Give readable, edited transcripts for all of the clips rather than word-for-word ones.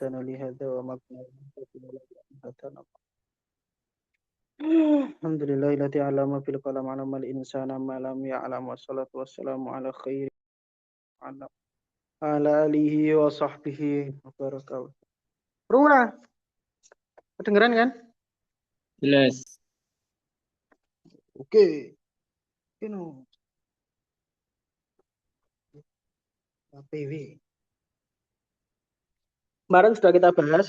هدانا لهذا وما كنا لنهتدي لولا أن هدانا الله. الحمد لله الذي علم بالقلم علم الإنسان ما لم يعلم والصلاة والسلام على خير على آله وصحبه وبركاته. Rura, kedengeran kan? Jelas. Oke. Ini APW. Kemarin sudah kita bahas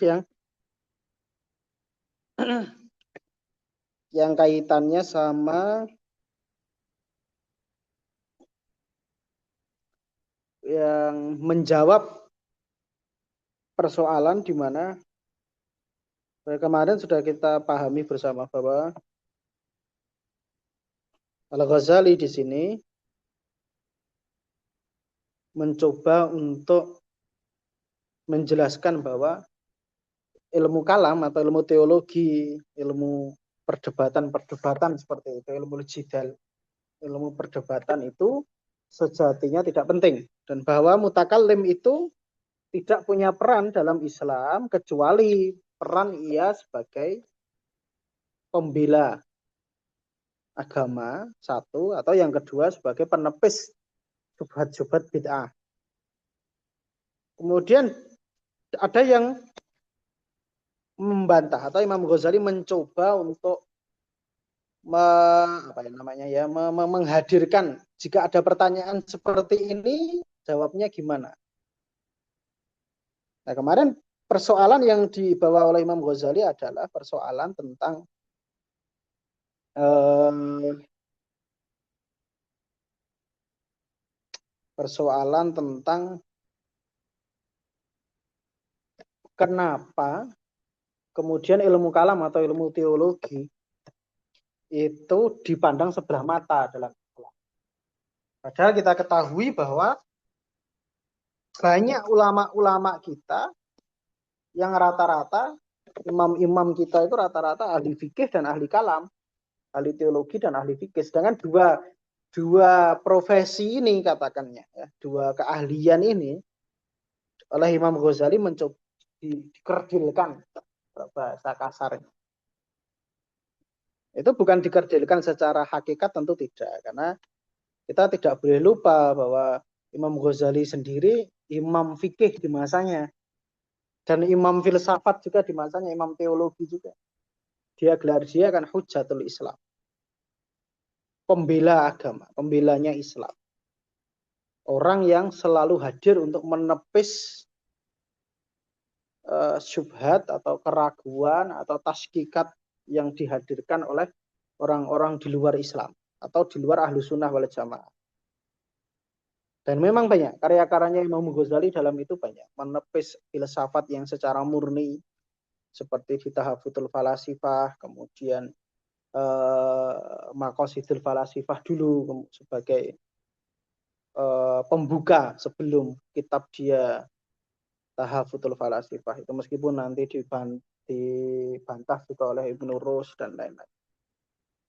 yang kaitannya sama yang menjawab persoalan di mana kemarin sudah kita pahami bersama bahwa Al-Ghazali di sini mencoba untuk menjelaskan bahwa ilmu kalam atau ilmu teologi, ilmu perdebatan seperti itu, ilmu jidal, ilmu perdebatan itu sejatinya tidak penting, dan bahwa mutakallim itu tidak punya peran dalam Islam kecuali peran ia sebagai pembela agama satu, atau yang kedua sebagai penepis syubhat-syubhat bid'ah. Kemudian ada yang membantah atau Imam Ghazali mencoba untuk menghadirkan jika ada pertanyaan seperti ini jawabnya gimana. Nah, kemarin persoalan yang dibawa oleh Imam Ghazali adalah persoalan tentang kenapa kemudian ilmu kalam atau ilmu teologi itu dipandang sebelah mata dalam Islam. Padahal kita ketahui bahwa banyak ulama-ulama kita yang rata-rata imam-imam kita itu rata-rata ahli fikih dan ahli kalam, ahli teologi dan ahli fikih. Sedangkan dua profesi ini katakannya, ya, dua keahlian ini oleh Imam Ghazali mencoba dikerdilkan, bahasa kasarnya. Itu bukan dikerdilkan secara hakikat, tentu tidak, karena kita tidak boleh lupa bahwa Imam Ghazali sendiri imam fikih di masanya, dan imam filsafat juga di masanya, imam teologi juga. Dia kan Hujjatul Islam, pembela agama, pembelanya Islam. Orang yang selalu hadir untuk menepis syubhat atau keraguan atau taskikat yang dihadirkan oleh orang-orang di luar Islam atau di luar ahlu sunnah wal jamaah. Dan memang banyak karya-karyanya Imam Ghazali dalam itu banyak menepis filsafat yang secara murni seperti Tahafutul Falasifah, kemudian Maqasidul Falasifah dulu sebagai pembuka sebelum kitab dia Tahafutul Falasifah itu, meskipun nanti dibantah juga oleh Ibnu Rus dan lain-lain.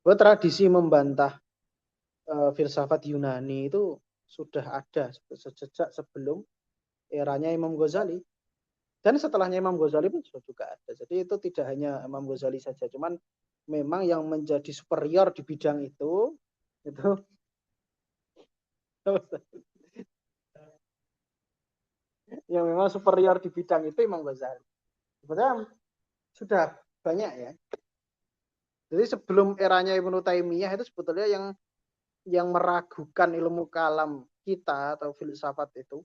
Tradisi membantah filsafat Yunani itu sudah ada sejak sebelum eranya Imam Ghazali, dan setelahnya Imam Ghazali pun juga ada. Jadi itu tidak hanya Imam Ghazali saja, cuman memang yang menjadi superior di bidang itu yang memang superior di bidang itu Imam Ghazali. Sebenarnya sudah banyak ya. Jadi sebelum eranya Ibnu Taimiyah itu sebetulnya yang meragukan ilmu kalam kita atau filsafat itu,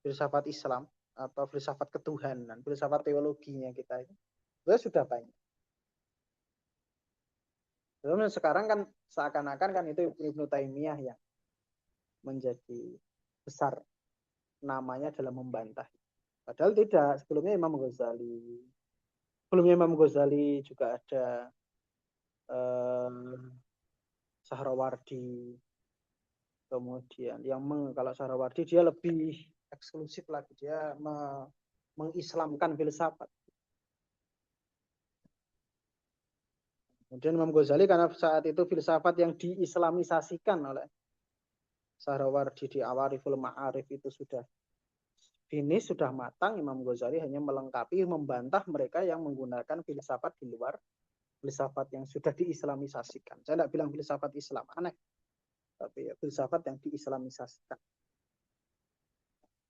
filsafat Islam atau filsafat ketuhanan, filsafat teologinya kita itu sudah banyak. Sekarang kan seakan-akan kan itu Ibnu Taimiyah yang menjadi besar namanya dalam membantah. Padahal tidak, sebelumnya Imam Ghazali. Sebelumnya Imam Ghazali juga ada Sahrawardi. Kemudian kalau Sahrawardi dia lebih eksklusif lagi, dia mengislamkan filsafat. Kemudian Imam Ghazali karena saat itu filsafat yang diislamisasikan oleh Sahrawardi di Awariful Ma'arif itu sudah finish, sudah matang, Imam Ghazali hanya melengkapi, membantah mereka yang menggunakan filsafat di luar filsafat yang sudah diislamisasikan. Saya tidak bilang filsafat Islam, aneh. Tapi ya, filsafat yang diislamisasikan.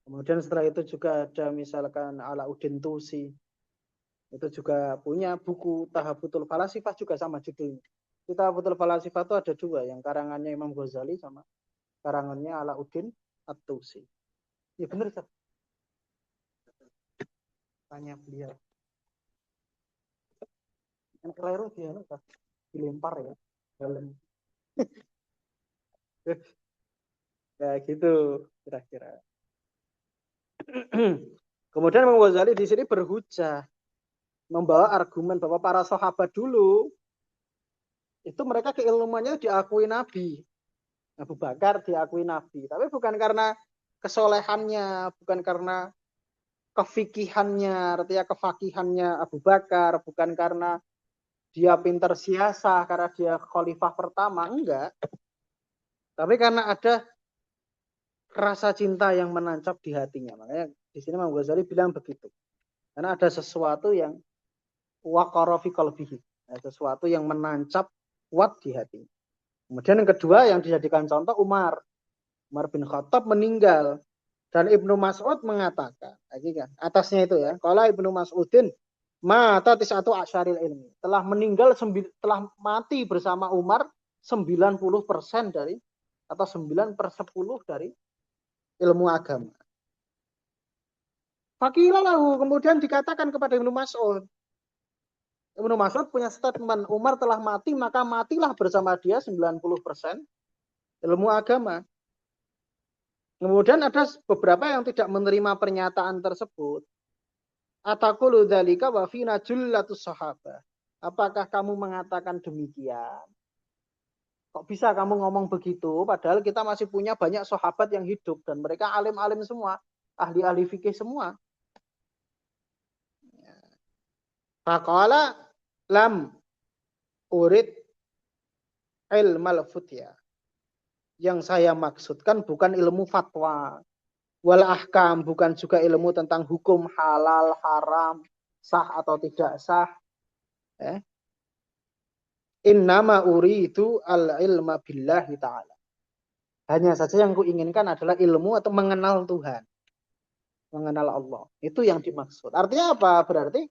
Kemudian setelah itu juga ada misalkan Alauddin Tusi. Itu juga punya buku Tahafutul Falasifah juga sama judulnya. Di Tahafutul Falasifah itu ada dua, yang karangannya Imam Ghazali sama karangannya Alauddin At-Tusi. Ya benar, Ustaz. Tanya beliau. Yang keliru dia dilempar ya dalam. Ya gitu kira-kira. Kemudian Imam Ghazali di sini berhujah, membawa argumen bahwa para sahabat dulu itu mereka keilmuannya diakui Nabi. Abu Bakar diakui Nabi, tapi bukan karena kesolehannya, bukan karena kefikihannya, artinya kefakihannya Abu Bakar, bukan karena dia pintar siasah, karena dia khalifah pertama, enggak. Tapi karena ada rasa cinta yang menancap di hatinya. Makanya di sini Imam Ghazali bilang begitu. Karena ada sesuatu yang waqara fi qalbihi, sesuatu yang menancap kuat di hati. Kemudian yang kedua yang dijadikan contoh Umar bin Khattab meninggal dan Ibnu Mas'ud mengatakan, lagi kan atasnya itu ya, kalau Ibnu Mas'udin mata tis'atu asyaril ilmi, telah meninggal telah mati bersama Umar 90% dari atau 9/10 dari ilmu agama. Fakila lahu, kemudian dikatakan kepada Ibnu Mas'ud. Ibnu Mas'ud punya statement, Umar telah mati, maka matilah bersama dia 90% ilmu agama. Kemudian ada beberapa yang tidak menerima pernyataan tersebut. Ataqulu dzalika wa fina jullatus sahabah. Apakah kamu mengatakan demikian? Kok bisa kamu ngomong begitu? Padahal kita masih punya banyak sahabat yang hidup dan mereka alim-alim semua, ahli-ahli fikih semua. Faqala lam urid ilmal futya. Yang saya maksudkan bukan ilmu fatwa. Wal ahkam, bukan juga ilmu tentang hukum halal, haram, sah atau tidak sah. Innama uridu al-ilma billahi ta'ala. Hanya saja yang kuinginkan adalah ilmu atau mengenal Tuhan. Mengenal Allah. Itu yang dimaksud. Artinya apa? Berarti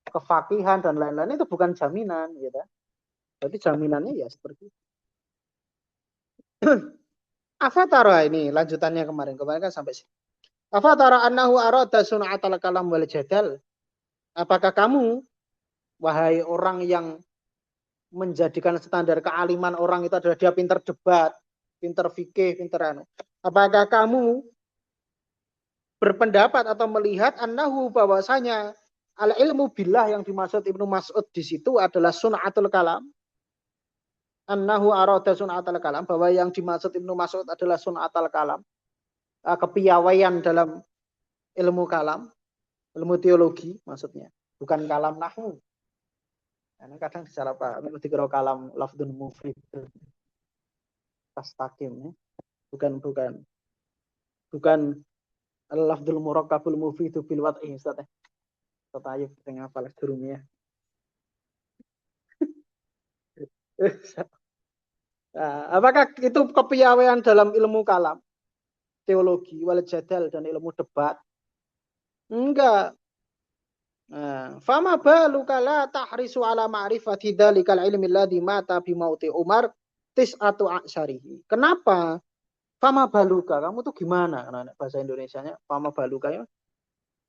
kefakihan dan lain-lain itu bukan jaminan. Gitu. Berarti jaminannya ya seperti itu. Afatara ini lanjutannya kemarin kan sampai sini. Afatara annahu arada sun'atal kalam wal jadal. Apakah kamu, wahai orang yang menjadikan standar kealiman orang itu adalah dia pintar debat, pintar fikih, pintar anu. Apakah kamu berpendapat atau melihat annahu bahwasanya al ilmu billah yang dimaksud Ibnu Mas'ud di situ adalah sun'atul kalam? Annahu arada sun'atul kalam, bahwa yang dimaksud Ibnu Mas'ud adalah sun'atul kalam, kepiawaian dalam ilmu kalam, ilmu teologi maksudnya, bukan kalam nahwu. Karena kadang secara paham itu dikira kalam lafdun mufid, tastakim ya. Bukan lafdul murakkabul mufidu bil wad'i Ustaz. Tetayub tengah hafal durungnya. Nah, apakah itu kepiawaian dalam ilmu kalam, teologi, wal jadal dan ilmu debat? Enggak. Fama baluka la tahrisu ala ma'rifati dzalikal ilmi alladzi mata bi mauti Umar tis'atu a'syarihi. Kenapa? Fama baluka, kamu tuh gimana? Nah, bahasa Indonesianya fama baluka ya.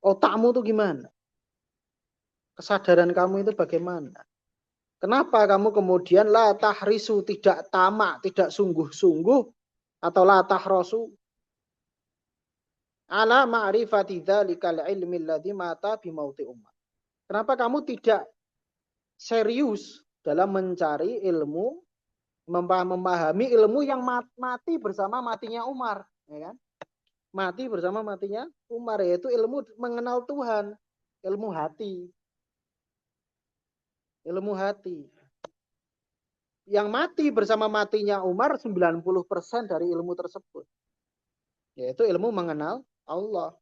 Otakmu tuh gimana? Kesadaran kamu itu bagaimana? Kenapa kamu kemudian la tahrisu, tidak tamak, tidak sungguh-sungguh, atau la tahrosu ala ma'rifati dzalikal ilmi alladzi mata bi mauti Umar. Kenapa kamu tidak serius dalam mencari ilmu, memahami ilmu yang mati bersama matinya Umar, ya kan? Mati bersama matinya Umar, yaitu ilmu mengenal Tuhan, ilmu hati. Ilmu hati. Yang mati bersama matinya Umar 90% dari ilmu tersebut, yaitu ilmu mengenal Allah.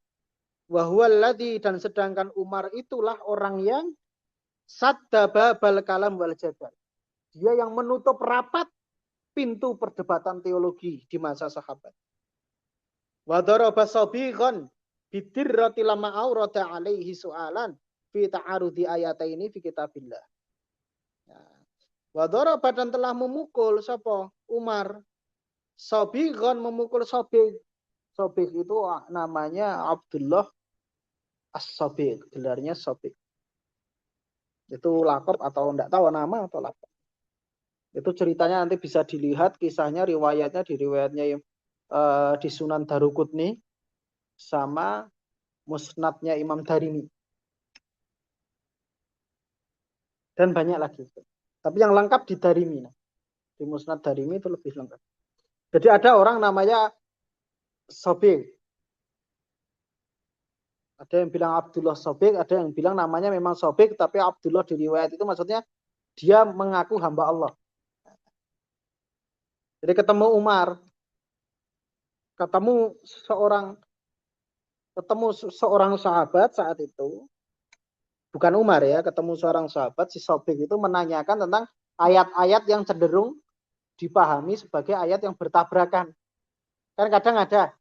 Wa huwallazi, dan sedangkan Umar itulah orang yang sadda babal kalam wal jadal. Dia yang menutup rapat pintu perdebatan teologi di masa sahabat. Wa daraba sabighan bidirrati lama aurada alaihi su'alan fi ta'arudi ayataini fi kitabillah. Wa daraba, dan telah memukul sapa Umar sabighan, memukul sabig. Sabig itu namanya Abdullah As-Sabig, gelarnya Sabig. Itu lakop atau enggak tahu nama atau lakop. Itu ceritanya nanti bisa dilihat kisahnya, riwayatnya di riwayatnya di Sunan Daruqutni sama Musnadnya Imam Darimi. Dan banyak lagi. Tapi yang lengkap di Darimi. Di Musnad Darimi itu lebih lengkap. Jadi ada orang namanya Sabig. Ada yang bilang Abdullah Sabig, ada yang bilang namanya memang Sabig, tapi Abdullah di riwayat itu maksudnya dia mengaku hamba Allah. Jadi ketemu Umar, ketemu seorang sahabat saat itu, bukan Umar ya, ketemu seorang sahabat, si Sabig itu menanyakan tentang ayat-ayat yang cenderung dipahami sebagai ayat yang bertabrakan. Kan kadang ada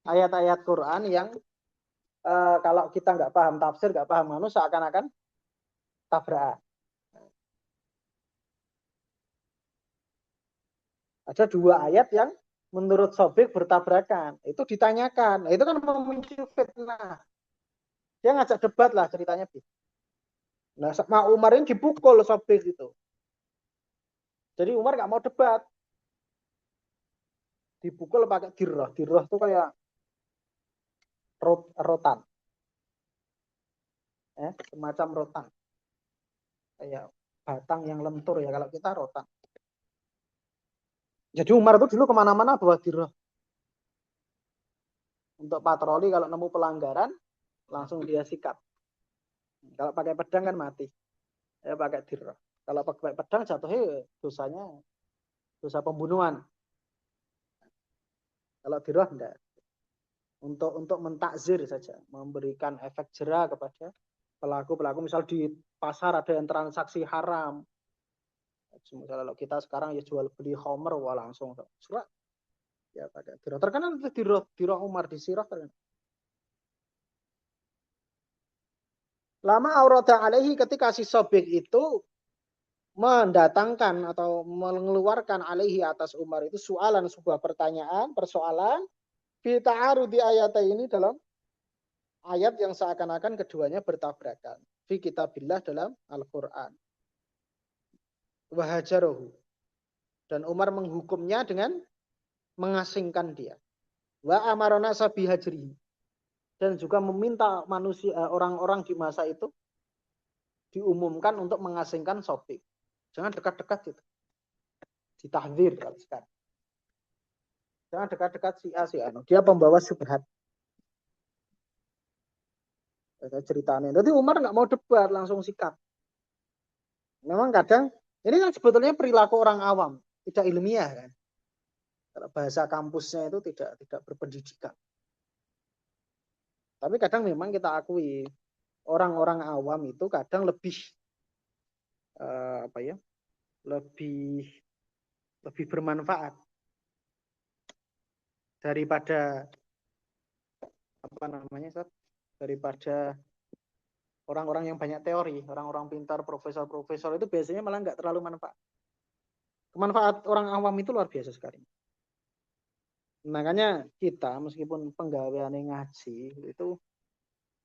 ayat-ayat Quran yang kalau kita nggak paham tafsir, nggak paham manusia, seakan-akan tabrakan. Ada dua ayat yang menurut Sabik bertabrakan. Itu ditanyakan. Nah, itu kan memicu fitnah. Dia ngajak debat lah ceritanya. Nah, sama Umar ini dipukul Sabik itu. Jadi Umar nggak mau debat. Dipukul pakai dirah. Dirah itu kayak rotan. Semacam rotan. Kayak batang yang lentur ya kalau kita rotan. Jadi Umar itu dulu kemana-mana bawa dirah. Untuk patroli kalau nemu pelanggaran, langsung dia sikat. Kalau pakai pedang kan mati. Ya pakai dirah. Kalau pakai pedang jatuhnya dosanya dosa pembunuhan. Kalau dirah enggak. Untuk mentakzir saja, memberikan efek jera kepada pelaku-pelaku. Misal di pasar ada yang transaksi haram. Misalnya kalau kita sekarang ya jual beli homer, wah langsung surat. Ya pakai dirah. Terkenal itu dirah Umar di Sirah terkenal. Lama aurada alaihi, ketika si Sobik itu mendatangkan atau mengeluarkan alaihi atas Umar itu soalan, sebuah pertanyaan, persoalan di ayat ini dalam ayat yang seakan-akan keduanya bertabrakan. Fi kitabillah, dalam Al-Quran. Wahajarohu, dan Umar menghukumnya dengan mengasingkan dia. Wa amarona sabihajri, dan juga meminta manusia, orang-orang di masa itu diumumkan untuk mengasingkan Sobik. Jangan dekat-dekat itu. Ditahdzir kalau sekarang. Jangan dekat-dekat si A, si Anu. Dia pembawa syubhat. Ceritanya. Jadi Umar nggak mau debat, langsung sikap. Memang kadang, ini kan sebetulnya perilaku orang awam. Tidak ilmiah kan. Kalau bahasa kampusnya itu tidak berpendidikan. Tapi kadang memang kita akui, orang-orang awam itu kadang lebih lebih bermanfaat daripada daripada orang-orang yang banyak teori, orang-orang pintar, profesor-profesor itu biasanya malah nggak terlalu manfaat. Kemanfaat orang awam itu luar biasa sekali. Makanya kita meskipun penggaweane ngaji itu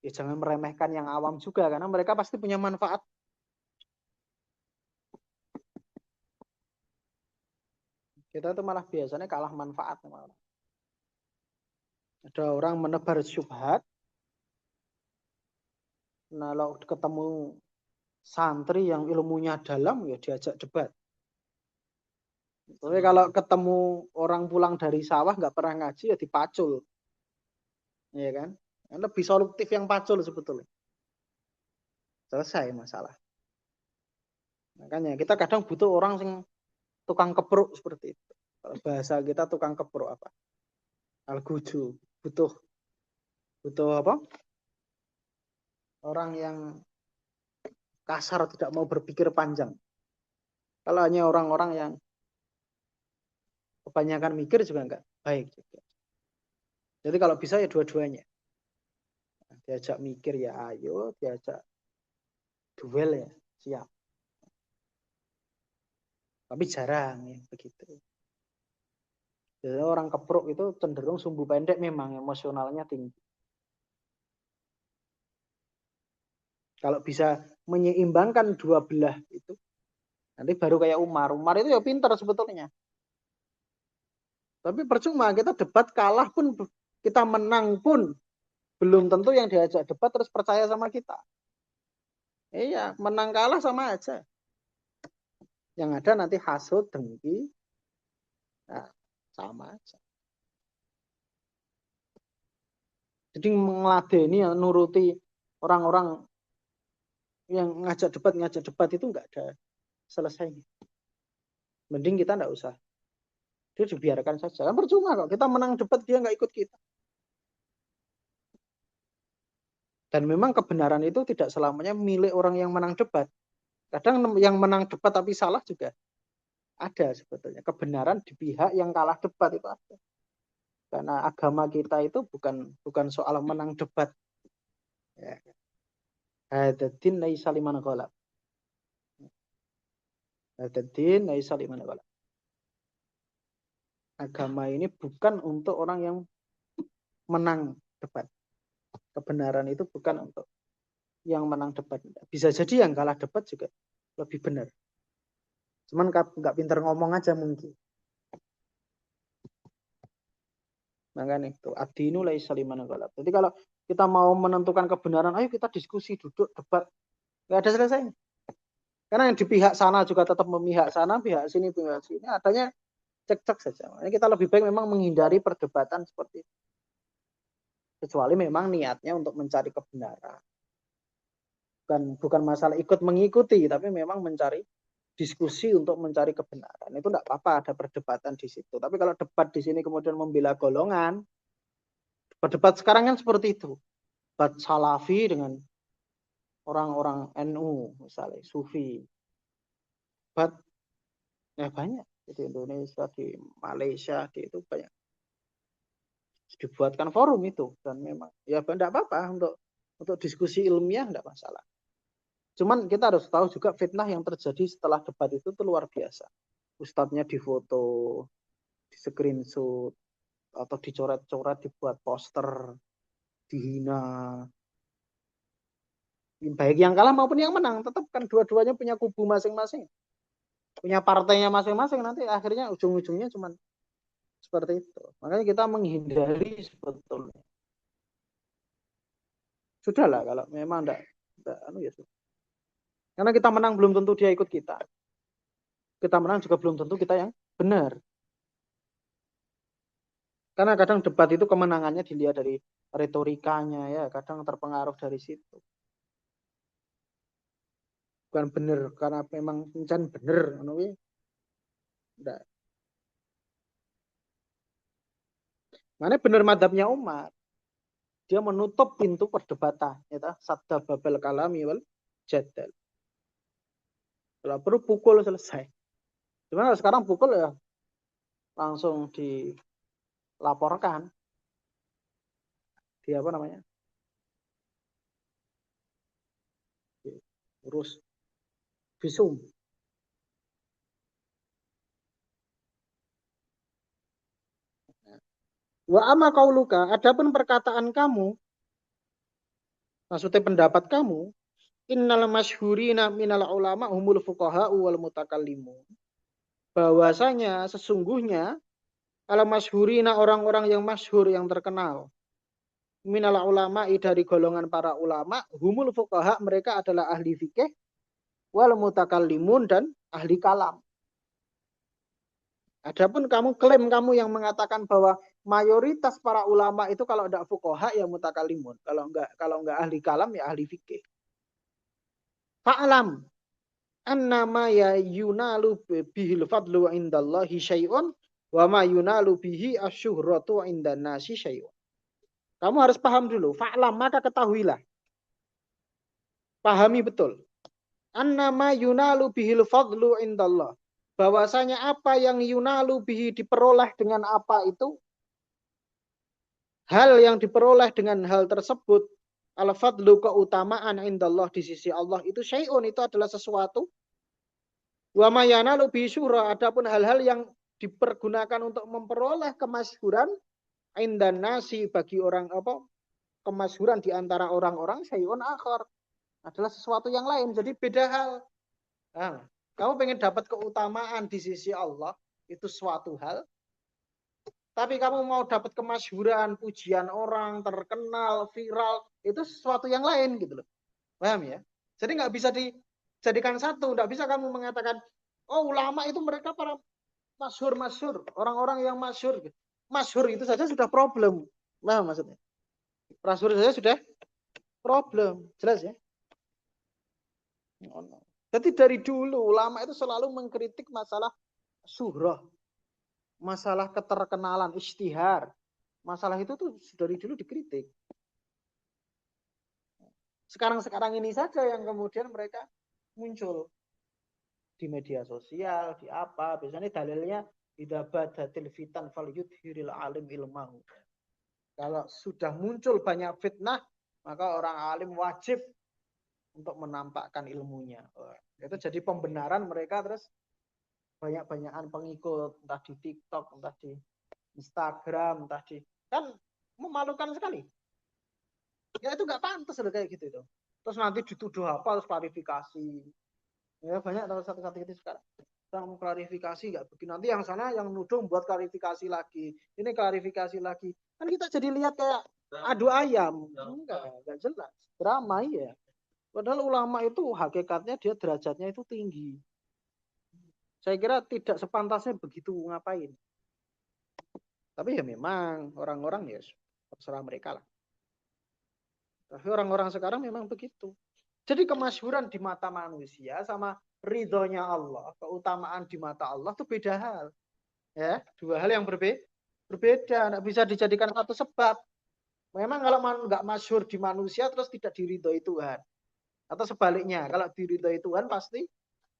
ya jangan meremehkan yang awam juga, karena mereka pasti punya manfaat. Kita itu malah biasanya kalah manfaat. Ada orang menebar syubhat, nah kalau ketemu santri yang ilmunya dalam ya diajak debat. Tapi kalau ketemu orang pulang dari sawah nggak pernah ngaji ya dipacul, ya kan? Lebih solutif yang pacul sebetulnya. Selesai masalah. Makanya kita kadang butuh orang yang tukang kepruk seperti itu. Kalau bahasa kita tukang kepruk apa? Al-guju. Butuh apa? orang yang kasar, tidak mau berpikir panjang. Kalau hanya orang-orang yang kebanyakan mikir juga enggak baik juga. Jadi kalau bisa ya dua-duanya. Diajak mikir ya ayo, diajak duel ya siap. Tapi jarang ya begitu. Jadi orang kepruk itu cenderung sumbu pendek, memang emosionalnya tinggi. Kalau bisa menyeimbangkan dua belah itu, nanti baru kayak Umar. Umar itu ya pintar sebetulnya. Tapi percuma kita debat kalah pun, kita menang pun belum tentu yang diajak debat terus percaya sama kita. Iya, menang kalah sama aja. Yang ada nanti hasut, dengki, nah, sama aja. Jadi ngeladeni, nuruti orang-orang yang ngajak debat itu nggak ada selesainya. Mending kita nggak usah. Dia dibiarkan saja. Kan percuma kok. Kita menang debat, dia nggak ikut kita. Dan memang kebenaran itu tidak selamanya milik orang yang menang debat. Kadang yang menang debat tapi salah juga ada sebetulnya. Kebenaran di pihak yang kalah debat itu ada. Karena agama kita itu bukan soal menang debat. Ya. Hadatin laisa liman ghalab. Hadatin laisa liman ghalab. Agama ini bukan untuk orang yang menang debat. Kebenaran itu bukan untuk yang menang debat. Bisa jadi yang kalah debat juga lebih benar. Cuman nggak pintar ngomong aja mungkin. Makanya itu adinu laisa liman ghalab. Jadi kalau kita mau menentukan kebenaran, ayo kita diskusi, duduk, debat. Nggak ada selesainya. Karena yang di pihak sana juga tetap memihak sana, pihak sini, pihak sini. Adanya cekcok saja. Makanya kita lebih baik memang menghindari perdebatan seperti itu. Kecuali memang niatnya untuk mencari kebenaran. Bukan masalah ikut mengikuti, tapi memang mencari diskusi untuk mencari kebenaran. Itu tidak apa-apa ada perdebatan di situ. Tapi kalau debat di sini kemudian membela golongan, debat sekarang kan seperti itu. Debat Salafi dengan orang-orang NU, misalnya Sufi. Debat banyak di Indonesia, di Malaysia, di itu banyak. Dibuatkan forum itu, dan memang ya tidak apa-apa untuk diskusi ilmiah, tidak masalah. Cuman kita harus tahu juga fitnah yang terjadi setelah debat itu tuh luar biasa. Ustadznya difoto, di screenshot, atau dicoret-coret, dibuat poster, dihina. Baik yang kalah maupun yang menang, tetap kan dua-duanya punya kubu masing-masing. Punya partainya masing-masing, nanti akhirnya ujung-ujungnya cuman seperti itu. Makanya kita menghindari sebetulnya. Sudahlah kalau memang enggak ya sudah. Karena kita menang belum tentu dia ikut kita. Kita menang juga belum tentu kita yang benar. Karena kadang debat itu kemenangannya dilihat dari retorikanya ya, kadang terpengaruh dari situ. Bukan benar karena memang mencari benar, enggak. Mana benar madhabnya Umar. Dia menutup pintu perdebatan, ya, sadda babel kalami wal jadal. Kalau perlu pukul selesai. Cuma sekarang pukul ya langsung dilaporkan di apa namanya, urus visum. Wa ama qauluka, adapun perkataan kamu, maksudnya pendapat kamu, innal masyhurina minal ulama humul fuqaha wal mutakallimun. Bahwasanya sesungguhnya al masyhurina, orang-orang yang masyhur, yang terkenal, minal ulama, dari golongan para ulama, humul fuqaha, mereka adalah ahli fikih, wal mutakallimun, dan ahli kalam. Adapun klaim kamu yang mengatakan bahwa mayoritas para ulama itu kalau tidak fuqaha ya mutakallimun, kalau enggak ahli kalam ya ahli fikih. Fa'lam annama ya yunalu bihil fadlu indallahi syai'un wa ma yunalu bihi asyuhratu indan nasi syai'un. Kamu harus paham dulu, fa'lam, maka ketahuilah. Pahami betul. Annama yunalu bihil fadlu indallah. Bahwasanya apa yang yunalu bihi diperoleh dengan apa itu, hal yang diperoleh dengan hal tersebut, al-fadlu keutamaan indallah di sisi Allah itu syai'un, itu adalah sesuatu. Wa ma yanalu bihi syura, adapun hal-hal yang dipergunakan untuk memperoleh kemasyhuran indan nasi bagi orang apa? Kemasyhuran di antara orang-orang syai'un akhar, adalah sesuatu yang lain. Jadi beda hal. Nah, kamu pengen dapat keutamaan di sisi Allah, itu suatu hal. Tapi kamu mau dapat kemasyhuran, pujian orang, terkenal, viral, itu sesuatu yang lain gitu loh. Paham ya? Jadi nggak bisa dijadikan satu. Nggak bisa kamu mengatakan, oh ulama itu mereka para masyhur, orang-orang yang masyhur. Masyhur itu saja sudah problem. Nah maksudnya. Masyhur saja sudah problem. Jelas ya? Jadi dari dulu ulama itu selalu mengkritik masalah syuhrah, masalah keterkenalan, ishtihar. Masalah itu tuh dari dulu dikritik. Sekarang ini saja yang kemudian mereka muncul di media sosial, di apa. Biasanya dalilnya idza badatil fitan falyudhiril alim ilmahu. Kalau sudah muncul banyak fitnah, maka orang alim wajib untuk menampakkan ilmunya. Itu jadi pembenaran mereka, terus banyak-banyakan pengikut, entah di TikTok, entah di Instagram, entah di, kan memalukan sekali. Ya itu nggak pantas loh kayak gitu itu. Terus nanti dituduh apa, terus klarifikasi. Ya banyak satu-satu itu sekarang. Yang klarifikasi nggak begini. Nanti yang sana yang nuduh buat klarifikasi lagi. Ini klarifikasi lagi. Kan kita jadi lihat kayak adu ayam. Enggak jelas. Drama ya. Padahal ulama itu hakikatnya dia derajatnya itu tinggi. Saya kira tidak sepantasnya begitu ngapain. Tapi ya memang orang-orang ya terserah mereka lah. Tapi orang-orang sekarang memang begitu. Jadi kemasyhuran di mata manusia sama ridhonya Allah, keutamaan di mata Allah itu beda hal. Ya, dua hal yang berbeda. Nggak bisa dijadikan satu sebab. Memang kalau nggak masyhur di manusia terus tidak diridhoi Tuhan. Atau sebaliknya, kalau diridhoi Tuhan pasti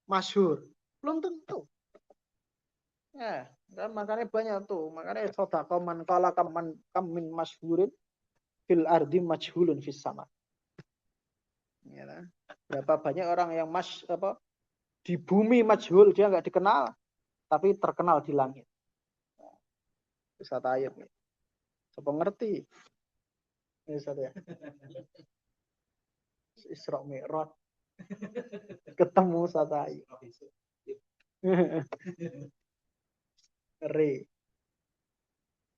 masyhur. Belum tentu. Ya, kan makanya banyak tuh. Makanya sodaqah man qala kamin masyhurin fil ardi majhulun fis sama. Ya, berapa banyak orang yang di bumi majhul, dia nggak dikenal, tapi terkenal di langit. Bisa tayub. Siapa ngerti? Bisa ya. Isra Mi'raj. Ketemu satayub. Ngeri.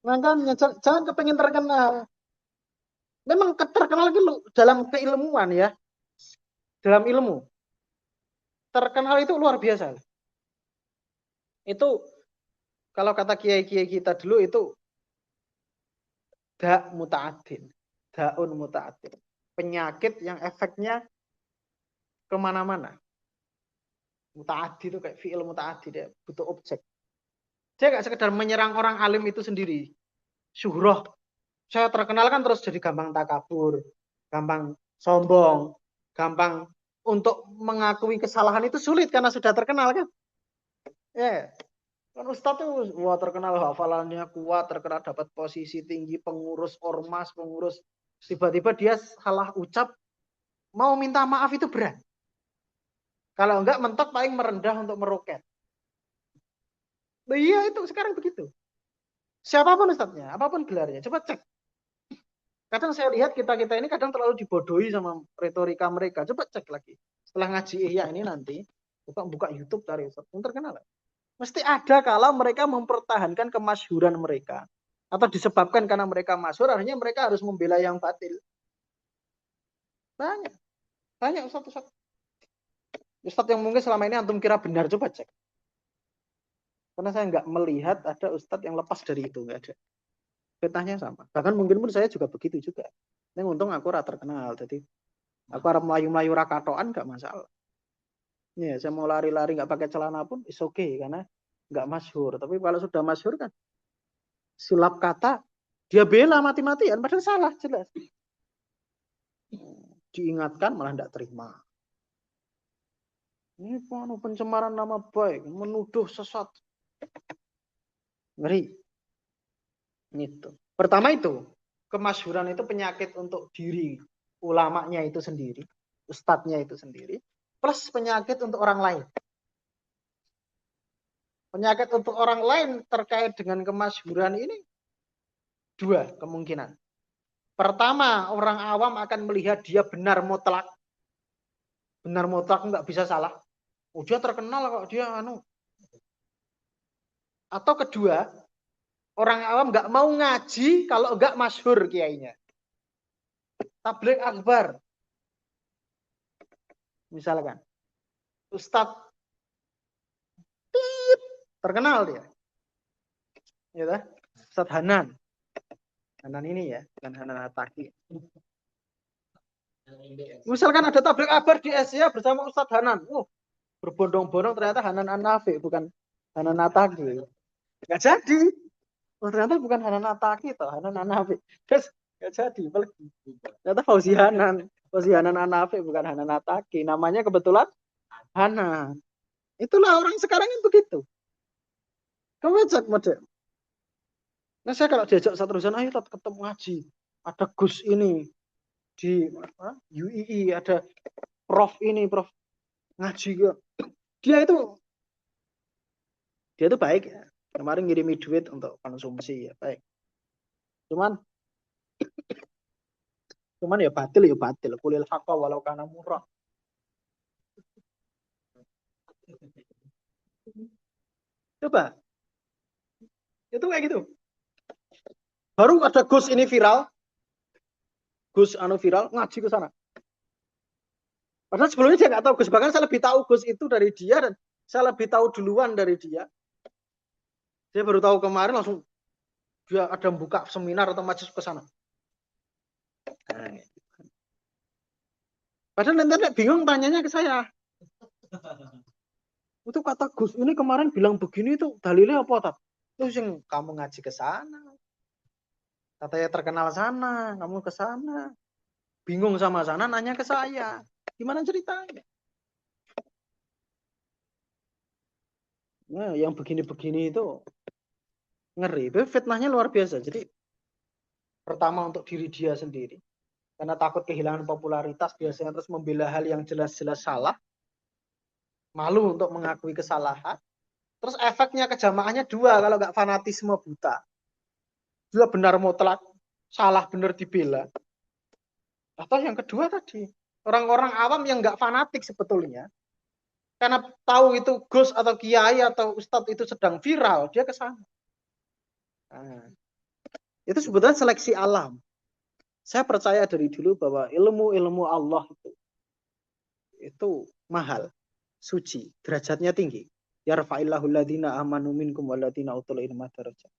Makanya jangan kepengen terkenal. Memang terkenal gitu dalam keilmuan ya. Dalam ilmu. Terkenal itu luar biasa. Itu kalau kata kiai-kiai kita dulu itu muta'addin. Daun muta'addin. Penyakit yang efeknya kemana-mana. Muta'addi itu kayak fi'il muta'addi, dia butuh objek. Dia nggak sekedar menyerang orang alim itu sendiri. Syuhroh. Saya terkenal kan terus jadi gampang takabur, gampang sombong, gampang untuk mengakui kesalahan itu sulit karena sudah terkenal kan. Ya, kan Ustadz itu wah terkenal hafalannya kuat, terkenal dapat posisi tinggi, pengurus ormas, pengurus, tiba-tiba dia salah ucap, mau minta maaf itu berat. Kalau enggak mentok paling merendah untuk meroket. Nah, iya itu sekarang begitu. Siapapun ustadznya, apapun gelarnya, coba cek. Kadang saya lihat kita-kita ini kadang terlalu dibodohi sama retorika mereka. Coba cek lagi. Setelah ngaji Ihya ini nanti, buka YouTube cari Ustadz. Yang terkenal. Mesti ada kalau mereka mempertahankan kemasyhuran mereka. Atau disebabkan karena mereka masyhur, akhirnya mereka harus membela yang batil. Banyak. Banyak Ustadz. Ustadz yang mungkin selama ini antum kira benar, coba cek. Karena saya nggak melihat ada Ustadz yang lepas dari itu. Nggak ada. Fitnahnya sama. Bahkan mungkin pun saya juga begitu juga. Ini untung aku rata terkenal. Jadi aku harap melayu-melayu rakatoan nggak masalah. Ya, saya mau lari-lari nggak pakai celana pun is okay karena nggak masyhur. Tapi kalau sudah masyhur kan sulap kata dia bela mati-matian padahal salah jelas. Diingatkan malah tidak terima. Ini pencemaran nama baik, menuduh sesat. Ngeri. Itu. Pertama itu, kemasyhuran itu penyakit untuk diri ulamanya itu sendiri, ustadznya itu sendiri, plus penyakit untuk orang lain. Penyakit untuk orang lain terkait dengan kemasyhuran ini dua kemungkinan. Pertama, orang awam akan melihat dia benar mutlak. Benar mutlak nggak bisa salah. Oh, dia terkenal kok dia anu. Atau kedua, orang awam nggak mau ngaji kalau nggak masyhur kiainya. Tabligh akbar. Misalkan. Ustadz terkenal dia. Ya, Ustadz Hanan. Hanan ini ya, bukan Hanan Ataki. Misalkan ada tabligh akbar di Asia bersama Ustadz Hanan. Berbondong-bondong ternyata Hanan An-Nafi, bukan Hanan Ataki. Nggak jadi. Ternyata bukan Hanan Ataki, toh Hanan An-Nafi. Terus nggak jadi. Ternyata Fauzi Hanan. Fauzi Hanan An-Nafi, bukan Hanan Ataki. Namanya kebetulan Hanan. Itulah orang sekarang itu begitu. Kamu cek model. Nah saya kalau diajak satu terusan, ayo ketemu ngaji. Ada Gus ini di UII, ada Prof ini, Prof ngaji juga. Dia itu baik ya. Kemarin ngirimi duit untuk konsumsi ya baik. Cuman ya batil. Kulil haqqa walau kana murah. Coba. Itu kayak gitu. Baru ada Gus ini viral. Gus viral ngaji ke sana. Padahal sebelumnya dia nggak tahu Gus. Bahkan saya lebih tahu Gus itu dari dia dan saya lebih tahu duluan dari dia. Saya baru tahu kemarin langsung dia ada buka seminar atau majelis ke sana. Nah, padahal nanti bingung tanyanya ke saya. Itu kata Gus ini kemarin bilang begini itu dalilnya apa? Terus yang kamu ngaji ke sana. Katanya terkenal sana, kamu ke sana. Bingung sama sana, nanya ke saya. Gimana ceritanya? Nah, yang begini-begini itu ngeri. Fitnahnya luar biasa. Jadi pertama untuk diri dia sendiri. Karena takut kehilangan popularitas, biasanya terus membela hal yang jelas-jelas salah. Malu untuk mengakui kesalahan. Terus efeknya ke jamaahnya dua kalau nggak fanatisme buta. Dua benar mutlak, salah benar dibela. Atau yang kedua tadi, orang-orang awam yang nggak fanatik sebetulnya, karena tahu itu Gus atau Kiai atau Ustadz itu sedang viral, dia ke sana. Nah, itu sebetulnya seleksi alam. Saya percaya dari dulu bahwa ilmu Allah itu mahal, suci, derajatnya tinggi. Yarfa'illahu alladziina aamanu minkum walladziina utul ilma darajat.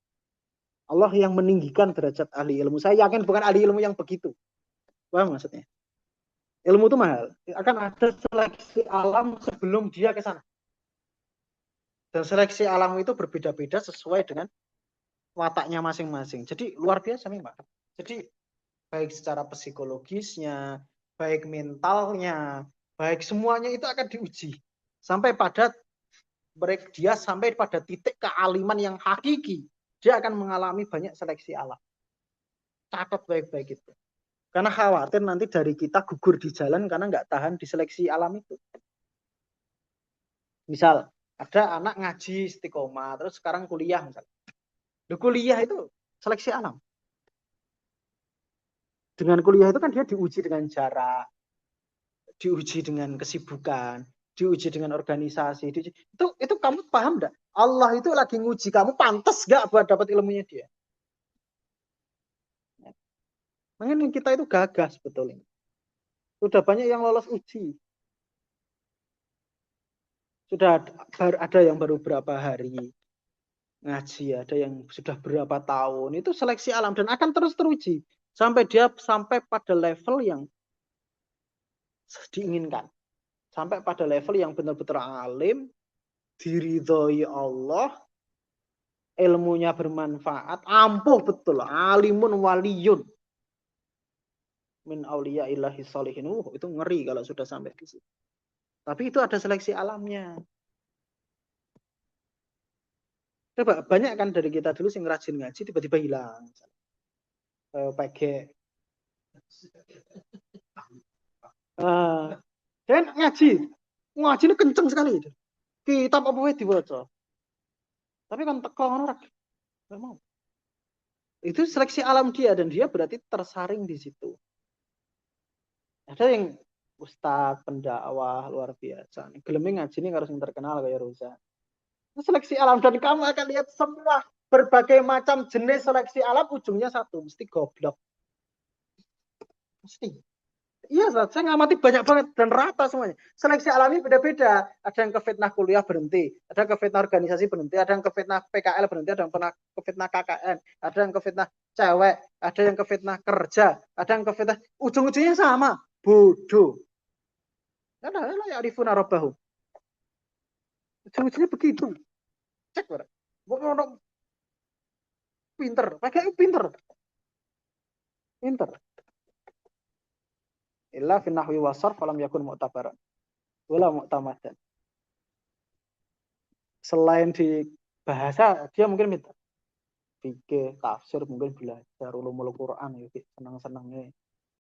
Allah yang meninggikan derajat ahli ilmu. Saya yakin bukan ahli ilmu yang begitu. Paham maksudnya? Ilmu itu mahal. Akan ada seleksi alam sebelum dia ke sana. Dan seleksi alam itu berbeda-beda sesuai dengan wataknya masing-masing. Jadi luar biasa memang. Jadi baik secara psikologisnya, baik mentalnya, baik semuanya itu akan diuji. Sampai pada dia sampai pada titik kealiman yang hakiki. Dia akan mengalami banyak seleksi alam. Catat baik-baik itu. Karena khawatir nanti dari kita gugur di jalan karena nggak tahan di seleksi alam itu. Misal, ada anak ngaji istiqomah, terus sekarang kuliah misalnya. Kuliah itu seleksi alam. Dengan kuliah itu kan dia diuji dengan jarak, diuji dengan kesibukan, diuji dengan organisasi. Itu kamu paham enggak? Allah itu lagi nguji kamu, pantas enggak buat dapat ilmunya dia? Makanya kita itu gagah sebetulnya. Sudah banyak yang lolos uji. Sudah ada yang baru berapa hari ngaji, ada yang sudah berapa tahun. Itu seleksi alam dan akan terus teruji sampai dia sampai pada level yang diinginkan. Sampai pada level yang benar-benar alim, diridhoi Allah, ilmunya bermanfaat, ampuh betul, alimun waliyun. min auliya illahi sholihin. Itu ngeri kalau sudah sampai di situ. Tapi itu ada seleksi alamnya. Coba banyak kan dari kita dulu yang rajin ngaji tiba-tiba hilang. Pakai dan ngaji ini kenceng sekali. Kitab apa wae diwaca. Tapi kan teko ngono ora mau. Itu seleksi alam dia dan dia berarti tersaring di situ. Ada yang ustaz, pendakwah luar biasa. Geleme ngaji ini harus yang terkenal kayak Rosa. Seleksi alam dan kamu akan lihat semua berbagai macam jenis seleksi alam ujungnya satu, mesti goblok. Mesti. Iya, saya ngamati banyak banget dan rata semuanya. Seleksi alami beda-beda. Ada yang ke fitnah kuliah berhenti, ada yang ke fitnah organisasi berhenti, ada yang ke fitnah PKL berhenti, ada yang ke fitnah KKN, ada yang ke fitnah cewek, ada yang ke fitnah kerja, ada yang ke fitnah ujung-ujungnya sama, bodoh. Karena ya arifuna rabbahum. Ujung-ujungnya begitu. Cek ora. Mau pinter, pakai pinter. Pinter. Illa fi nahwi wa sarf falam yakun mu'tabaran. Wala mu'tamadan. Selain di bahasa, dia mungkin minta fikih, tafsir, mungkin belajar ulumul Quran ya, senang-senangnya.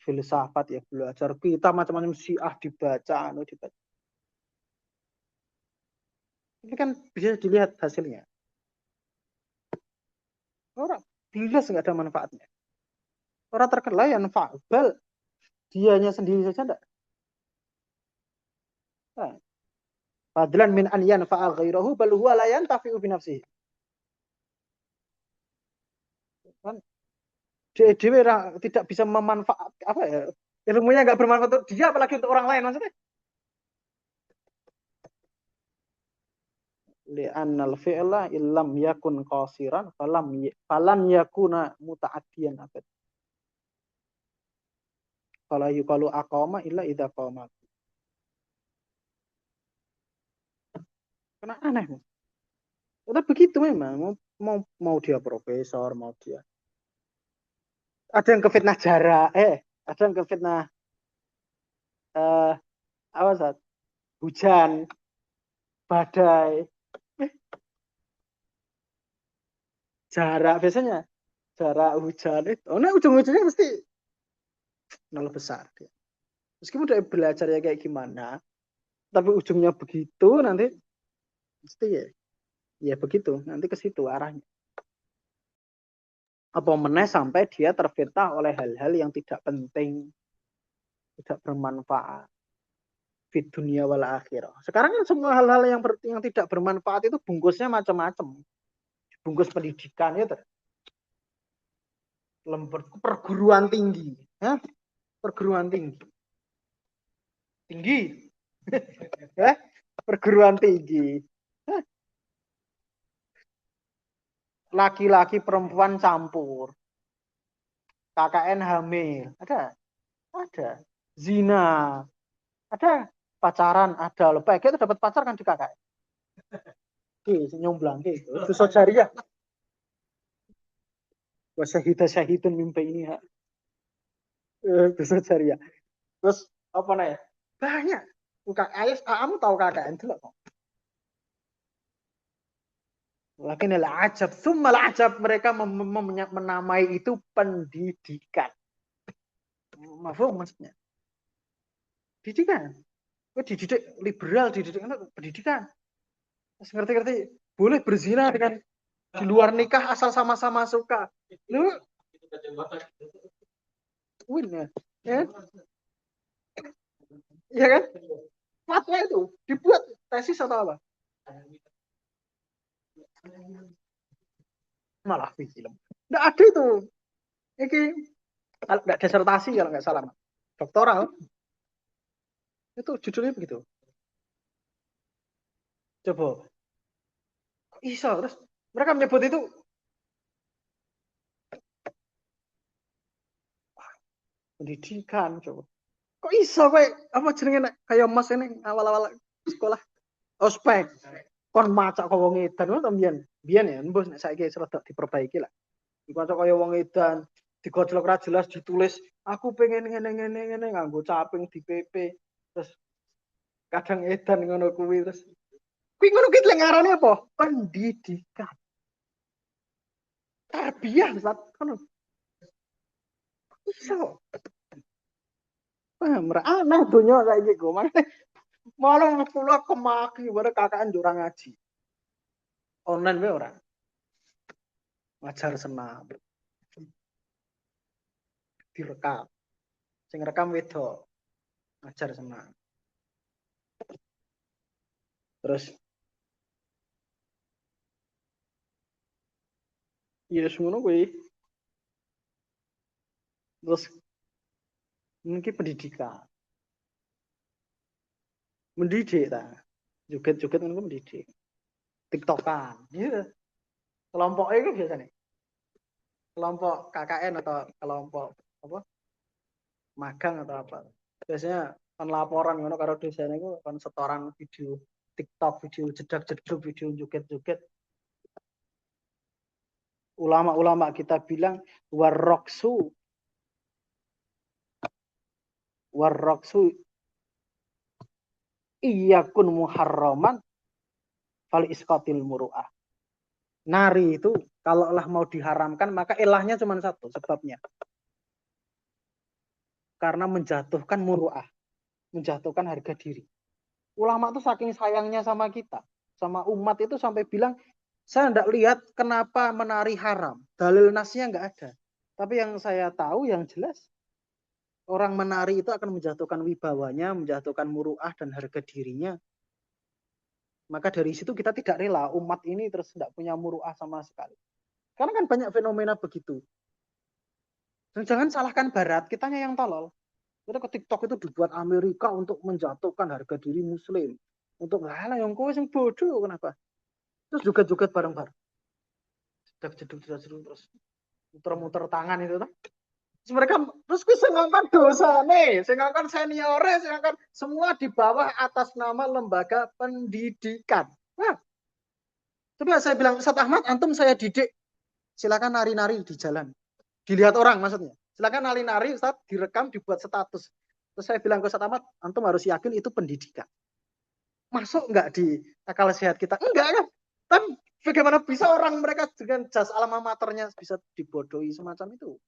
Filsafat ya belajar, kita macam-macam syiah dibaca, dibaca. Ini kan bisa dilihat hasilnya. Orang jelas nggak ada manfaatnya. Orang terkenal yang fa'bal, dianya sendiri saja enggak. Fadlan min an yanfa'a ghairahu bal huwa la yantafi'u bi nafsihi. Kan dia tidak bisa memanfaat apa ya? Ilmunya nggak bermanfaat untuk dia apalagi untuk orang lain maksudnya. Li'annal fi'la illam yakun qasiran falan yakuna muta'addiyan abad. Fala yuqalu aqama illa idza qama. Karena aneh. Tapi begitu memang mau dia profesor, mau dia ada yang kefitnah jarak, ada yang kefitnah apa saat hujan, badai, jarak biasanya jarak hujan itu, nah ujung-ujungnya mesti nol besar. Meskipun dia belajar ya kayak gimana, tapi ujungnya begitu nanti mesti ya begitu nanti ke situ arahnya. Apa meneh sampai dia terfitnah oleh hal-hal yang tidak penting, tidak bermanfaat di dunia wal akhirah. Sekarang kan semua hal-hal yang tidak bermanfaat itu bungkusnya macam-macam. Bungkus pendidikan itu. Perguruan tinggi, perguruan tinggi. Tinggi. Perguruan tinggi. Laki-laki perempuan campur. KKN hamil. Ada. Zina. Ada. Pacaran ada. Lebih kita dapat pacar kan di KKN. Nyomblang gitu. Itu sojariah. Wasyahidun mimpi ini. Itu sojariah. Terus apa nih? Banyak. Kamu tahu KKN itu loh. Lakin al-ajab, summa al-ajab, mereka menamai itu pendidikan. Mafhum maksudnya? Pendidikan. Dididik liberal, dididik pendidikan. Ngerti-ngerti, boleh berzina dengan di luar nikah asal sama-sama suka. Lu win ya? Ya kan? Fatwa itu dibuat tesis atau apa? Malah film. Nggak ada itu. Ini nggak disertasi kalau nggak salah. Doktoral. Itu judulnya begitu. Coba. Kok iso? Terus mereka menyebut itu pendidikan. Coba. Kok iso kayak apa jenenge kayak Mas ini awal-awal sekolah ospek. Kon macak kok wong edan to mbiyen. Mbiyen ya mbus nek saiki serodok diperbaiki lah. Dikocok kaya wong edan, digojlok ra jelas ditulis aku pengen ngene nganggo caping di PP terus kadang edan ngono kuwi terus kuwi ngono ki ngarane apa pendidikan tarbiyah Ustaz ngono iso aneh donya saiki go makane malah kula kemaki bare kakaan ora ngaji online wae ora ngajar senam direkam sing rekam wedok ngajar senam terus ya ngono kuwi terus mungkin pendidikan mendidik ta joget-joget ngono mendidik tiktokan iya kelompok itu biasanya kelompok KKN atau kelompok apa magang atau apa biasanya kan laporan ngono karo dosen itu kan setoran video TikTok video jedak-jeduk video joget-joget ulama-ulama kita bilang warroksu iyakun muharraman fal isqatil muru'ah nari itu kalau Allah mau diharamkan maka ilahnya cuma satu sebabnya karena menjatuhkan muru'ah menjatuhkan harga diri ulama tuh saking sayangnya sama kita sama umat itu sampai bilang saya tidak lihat kenapa menari haram dalil nasnya nggak ada tapi yang saya tahu yang jelas orang menari itu akan menjatuhkan wibawanya menjatuhkan muru'ah dan harga dirinya maka dari situ kita tidak rela umat ini terus tidak punya muru'ah sama sekali karena kan banyak fenomena begitu dan jangan salahkan barat kitanya yang tolol kita ke TikTok itu dibuat Amerika untuk menjatuhkan harga diri muslim untuk lah yang kowe sing bodoh kenapa terus juga bareng-bareng jeduk terus muter-muter tangan itu kan terus mereka terus sing ngangkat dosane sing ngangkat seniore sing ngangkat semua di bawah atas nama lembaga pendidikan nah coba saya bilang Ustaz Ahmad antum saya didik silakan nari-nari di jalan dilihat orang maksudnya silakan nari-nari Ustaz direkam dibuat status terus saya bilang ke Ustaz Ahmad antum harus yakin itu pendidikan masuk nggak di akal sehat kita enggak kan tapi bagaimana bisa orang mereka dengan jas alma maternya bisa dibodohi semacam itu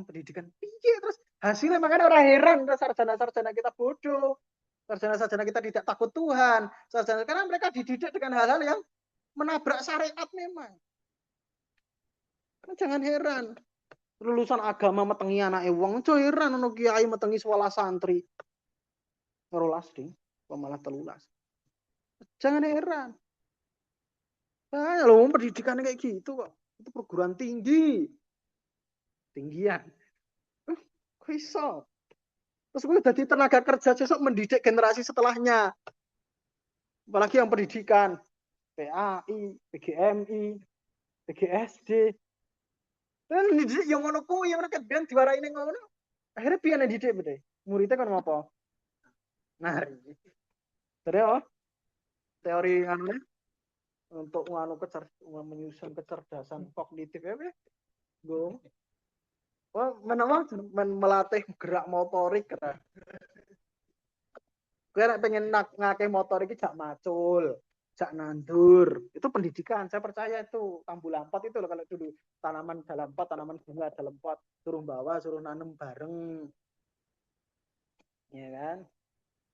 pendidikan iya terus hasilnya makanya orang heran sarjana-sarjana kita bodoh sarjana-sarjana kita tidak takut Tuhan sarjana karena mereka dididik dengan hal-hal yang menabrak syariat memang jangan heran lulusan agama metengi anak wong heran ono kiai metengi sekolah santri 12 ding malah 13 jangan heran loh pendidikan kayak gitu kok itu perguruan tinggian kok iso terus gue jadi tenaga kerja besok mendidik generasi setelahnya apalagi yang pendidikan PAI, PGMI, PGSD dan dididik yang ngono kuwi yang mereka biar diwarai ini ngono akhirnya pian dididik betul muridnya kan ngapa nari terus teori anu untuk menyusun kecerdasan kognitif ya gue melatih gerak motorik kena gue pengen ngakeh motorik jak macul jak nandur itu pendidikan saya percaya itu tambu lampat itu loh kalau dulu tanaman dalam pot tanaman bunga dalam pot suruh bawa suruh nanam bareng ya kan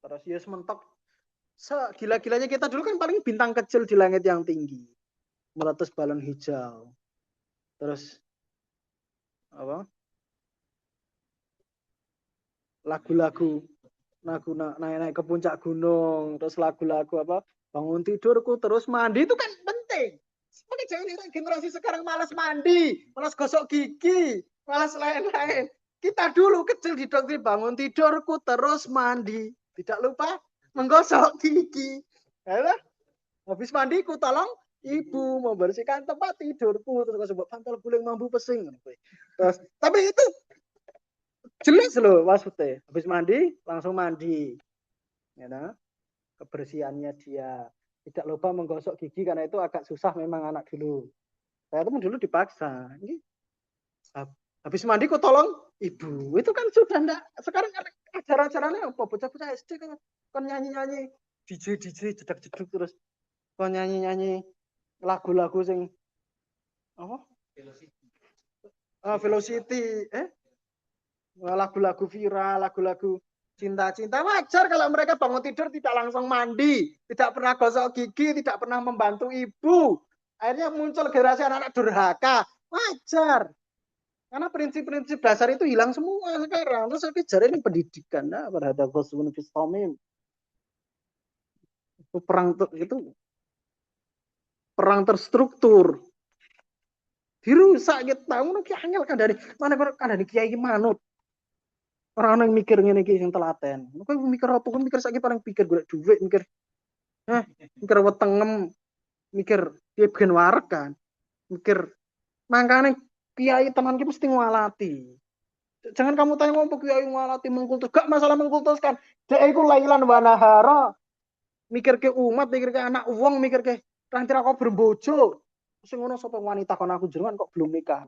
terus ya mentok gila-gilanya kita dulu kan paling bintang kecil di langit yang tinggi meletus balon hijau terus apa lagu-lagu naik ke puncak gunung terus lagu-lagu apa bangun tidurku terus mandi itu kan penting sebagai generasi sekarang malas mandi malas gosok gigi malas lain-lain kita dulu kecil didoktrin bangun tidurku terus mandi tidak lupa menggosok gigi ya, habis mandiku tolong ibu membersihkan tempat tidurku terus sebut pantal guling mambu pesing terus tapi itu jelas loh maksudnya habis mandi langsung mandi ya nah? Kebersihannya dia tidak lupa menggosok gigi karena itu agak susah memang anak dulu saya tuh dulu dipaksa ini Habis mandi kok tolong ibu. Itu kan sudah enggak. Sekarang ajaran-ajarannya apa? Bocah-bocah SD kan nyanyi-nyanyi DJ jedek-jeduk terus kon nyanyi-nyanyi lagu-lagu sing apa? Velocity, lagu-lagu viral, lagu-lagu cinta-cinta. Wajar kalau mereka bangun tidur tidak langsung mandi, tidak pernah gosok gigi, tidak pernah membantu ibu. Akhirnya muncul generasi anak-anak durhaka. Wajar. Karena prinsip-prinsip dasar itu hilang semua sekarang. Terus saya pikir ini pendidikan. Nah, pada Ghazwun Fistamim. Itu perang terstruktur. Dirusak gitu. Ngono ki angel kandhane. Mana kandhane kiai manut. Orang yang mikir ngene iki sing telaten. Kowe mikir apa? Kowe mikir saiki paling pikir golek duit, mikir mikir wetengem, mikir piye ben wareg kan. Mikir mangkane kiai teman ki mesti ngwalati. Jangan kamu tanya ngomong kiai ngwalati mengkultus. Gak masalah mengkultuskan. Dek iku lailan wa nahara. Mikir ke umat, mikir ke anak wong, mikir ke nanti aku berbojo. Sing ngono sapa wanita kon aku jenengan kok belum nikah.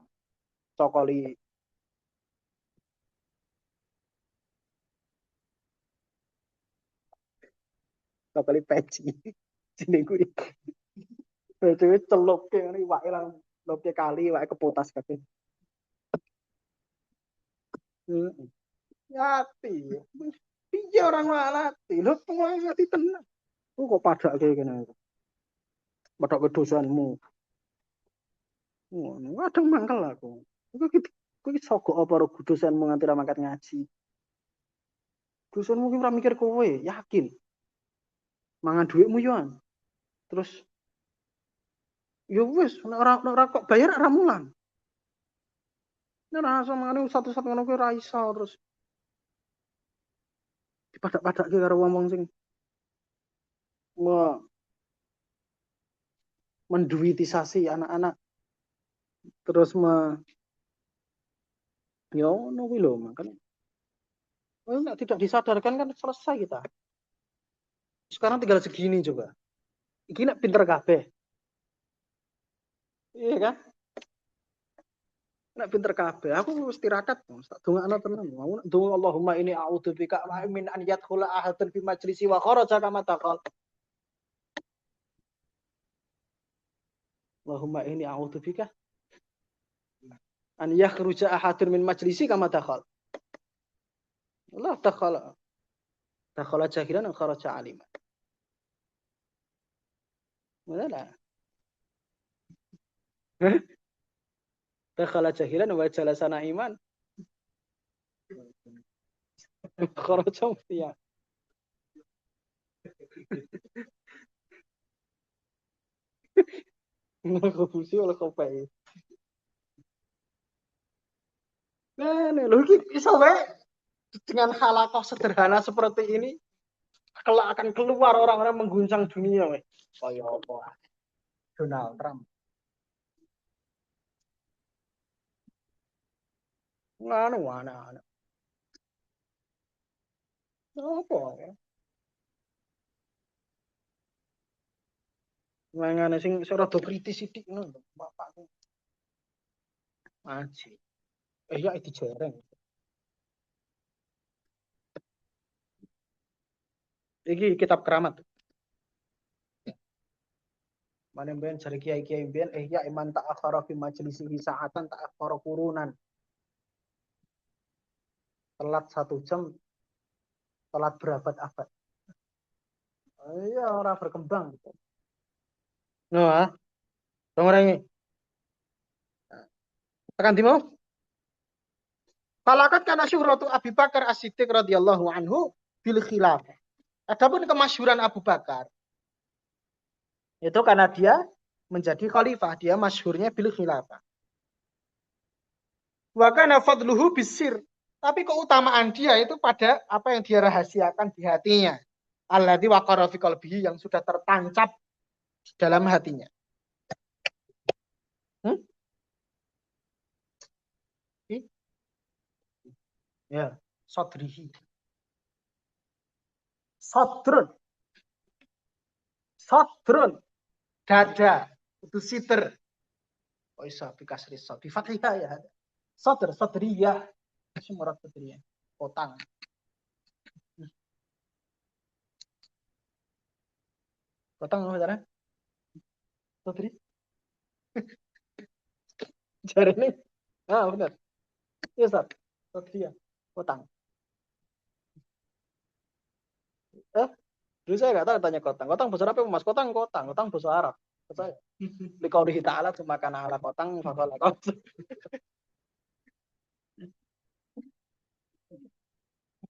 Cokoli. Cokoli peci. Jeneng kuwi. Peci celup ke ngene wae lang lope kali wae kepotas kabeh. Ngati. Piye orang ngalati? Lho ngati tenan. Kok padake kene. Padake dosanmu. Ngono, kadang mangkel aku. Kowe sogok apa ro dosanmu nganti ra mangkat ngaji. Dosanmu ki ora mikir kowe, yakin. Mangan dhuwitmu yo. Terus yo wis ora kok bayar ora mulang. Nek ora iso mangane satu-satu ngono kuwi ora iso terus. Dipadak-padake karo wong sing menduitisasi anak-anak terus yo ngono kuwi lho makanya. Kalau tidak disadarkan kan selesai kita. Sekarang tinggal segini coba. Iki nek pinter kabeh. Iya kan? Nek pinter kabeh, aku wis tirakat, tak dongakno tenan. Mau donga Allahumma ini a'udzubika min an yadkhula ahadun fi majlisi wa kharaja kama taqal. Allahumma ini a'udzubika an yakhruja ahadun min majlisi kama taqal. Allah dakhala jahilan wa kharaja aliman. Mana lah? Dakhala jahilan wa jalasana iman. Kharaja muftiya. Ngebusi oleh kopai. Nah, lho iki iso wae dengan halakoh sederhana seperti ini kelak akan keluar orang-orang mengguncang dunia weh. Kaya apa? Donald Trump. Ngono ana. Apa ya? Mangane sing rada kritis sithik ngono, bapakku. Aji. Ya dijereng. Iki kitab keramat. Mana ben cari kiai-kiai ben ya iman ta'akhara fi majlisihi sa'atan ta'akhara qurunan. Telat 1 jam, telat berabad-abad. Iya, orang berkembang. Nah, orang ini. Tekan di mau? Falakat kana syuhratu Abi Bakar As-Siddiq radhiyallahu anhu bil khilafah. Adapun kemasyhuran Abu Bakar itu karena dia menjadi khalifah, dia masyhurnya bil khilafah. Wa kana fadluhu bisir. Tapi keutamaan dia itu pada apa yang dia rahasiakan di hatinya. Alladzi waqara fi qalbihi, yang sudah tertancap dalam hatinya. Ya, sodrihi. Sodrun. Dada. Itu siter. Oh isa, bikasri sod. Di fathiyah ya. Sadriyah. Murad sadriyah. Kotang. Kotang apa cara? Sadri. Jari ini. Ah, benar. Iya, Ustaz. Sadriyah. Kotang. Dulu saya nggak tahu tanya kotang. Kotang bahasa Arab Mas? Kotang. Kotang bahasa Arab. Saya. Liqaulihi ta'ala cuma kana ala kotang faqala kotang.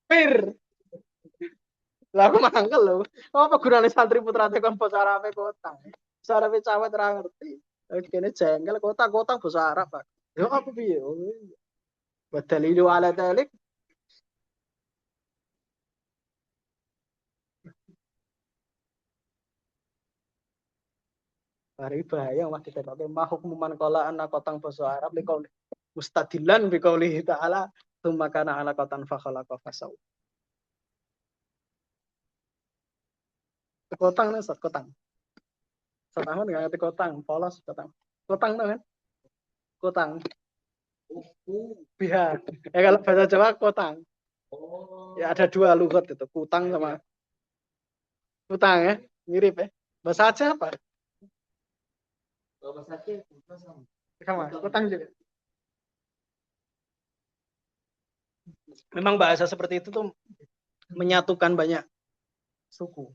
Pir. Lah aku mangkel lho. Apa gunane santri putra tekon bahasa Arab kotang. Bahasa Arab cawet ora ngerti. Kene jengkel kotang bahasa Arab, Pak. Yo apa piye? Badalilu ala dalik. Hari bahaya mah kita pakai mahukmuman kola anak kotang bahasa Arab likau mustadilan biqaulihi ta'ala tsumma kana ala kotan fa khalaqa fasau. Kotang nih, kotang. Setahun nggak ngerti kotang, polos kotang. Kotang tuh kan? Kotang. Biar. Kalau bahasa Jawa kotang. Ya ada dua lugat itu, kutang sama kutang ya, mirip ya. Bahasa Aceh apa? Bahasa Aceh sama, kutang juga. Memang bahasa seperti itu tuh menyatukan banyak suku.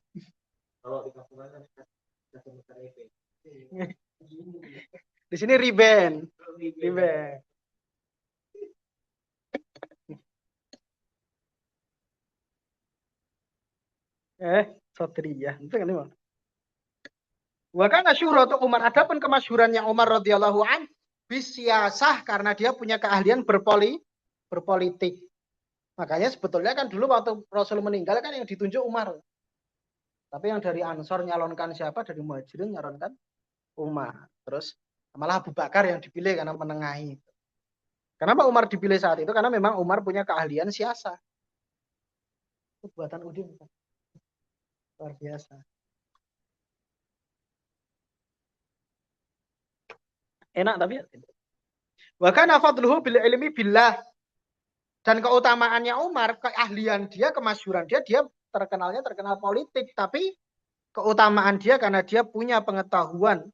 Kalau di Kapuran kan di sini riben. Satriyah. Itu kan memang. Wa kana syuhratu Umar, adapun kemasyhurannya Umar radhiyallahu an bisyasah karena dia punya keahlian berpolitik. Makanya sebetulnya kan dulu waktu Rasul meninggal kan yang ditunjuk Umar. Tapi yang dari Ansor nyalonkan siapa? Dari Muhajirin nyalonkan Umar. Terus malah Abu Bakar yang dipilih karena menengahi. Kenapa Umar dipilih saat itu? Karena memang Umar punya keahlian siasah. Itu buatan Udin. Luar biasa. Enak tapi wa kana fadluhu bil ilmi billah. Dan keutamaannya Umar, keahlian dia, kemasyhuran dia terkenal politik, tapi keutamaan dia karena dia punya pengetahuan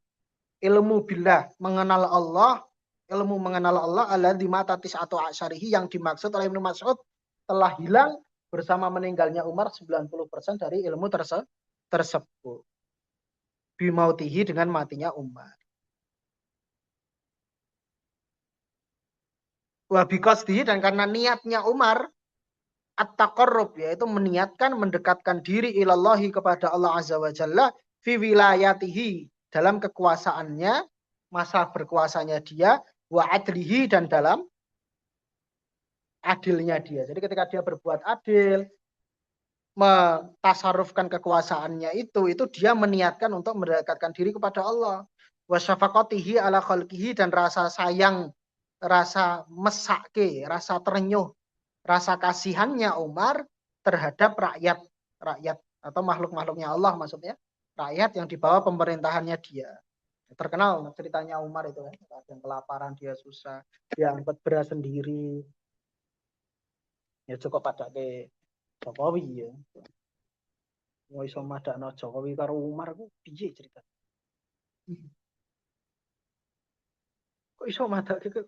ilmu billah, mengenal Allah, ilmu mengenal Allah alladzi matatis atau asyarihi yang dimaksud oleh Ibnu Mas'ud telah hilang bersama meninggalnya Umar 90% dari ilmu tersebut. Bimautihi dengan matinya Umar. Wabikosdihi dan karena niatnya Umar at-taqarrub yaitu meniatkan mendekatkan diri ilallahi kepada Allah Azza wa Jalla fi wilayatihi dalam kekuasaannya, masa berkuasanya dia, wa adlihi dan dalam adilnya dia. Jadi ketika dia berbuat adil, mentasarufkan kekuasaannya itu dia meniatkan untuk mendekatkan diri kepada Allah. Wa syafaqatihi ala khalqihi dan rasa sayang, rasa mesake, rasa terenyuh, rasa kasihannya Umar terhadap rakyat atau makhluk-makhluknya Allah maksudnya, rakyat yang di bawah pemerintahannya dia. Terkenal ceritanya Umar itu kan, yang kelaparan dia susah, dia angkat beras sendiri. Ya cukup pada ke Jokowi ya. Mau iso madakno Jokowi karo Umar ku piye cerita? Kok iso madake ke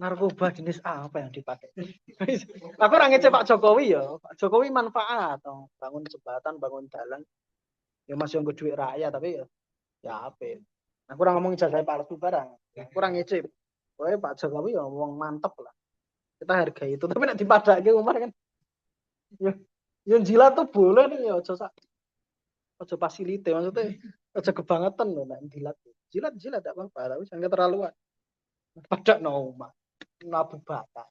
narkoba jenis apa yang dipakai? Aku orang ngece Pak Jokowi ya. Pak Jokowi manfaat, bangun jembatan, bangun jalan. Ya masih yang duit rakyat tapi ya apa? Aku orang ngomong ijazah palsu barang. Aku orang ngece. Pokoknya Pak Jokowi ya wong mantep lah. Kita hargai itu. Tapi nek dipadake Umar kan. Ya jilat tuh boleh nih ya ojo fasilite maksudnya ojo kebangetan loh nek jilat. Jilat enggak apa-apa, tapi jangan keterlaluan. Pada Umar. Abu Bakar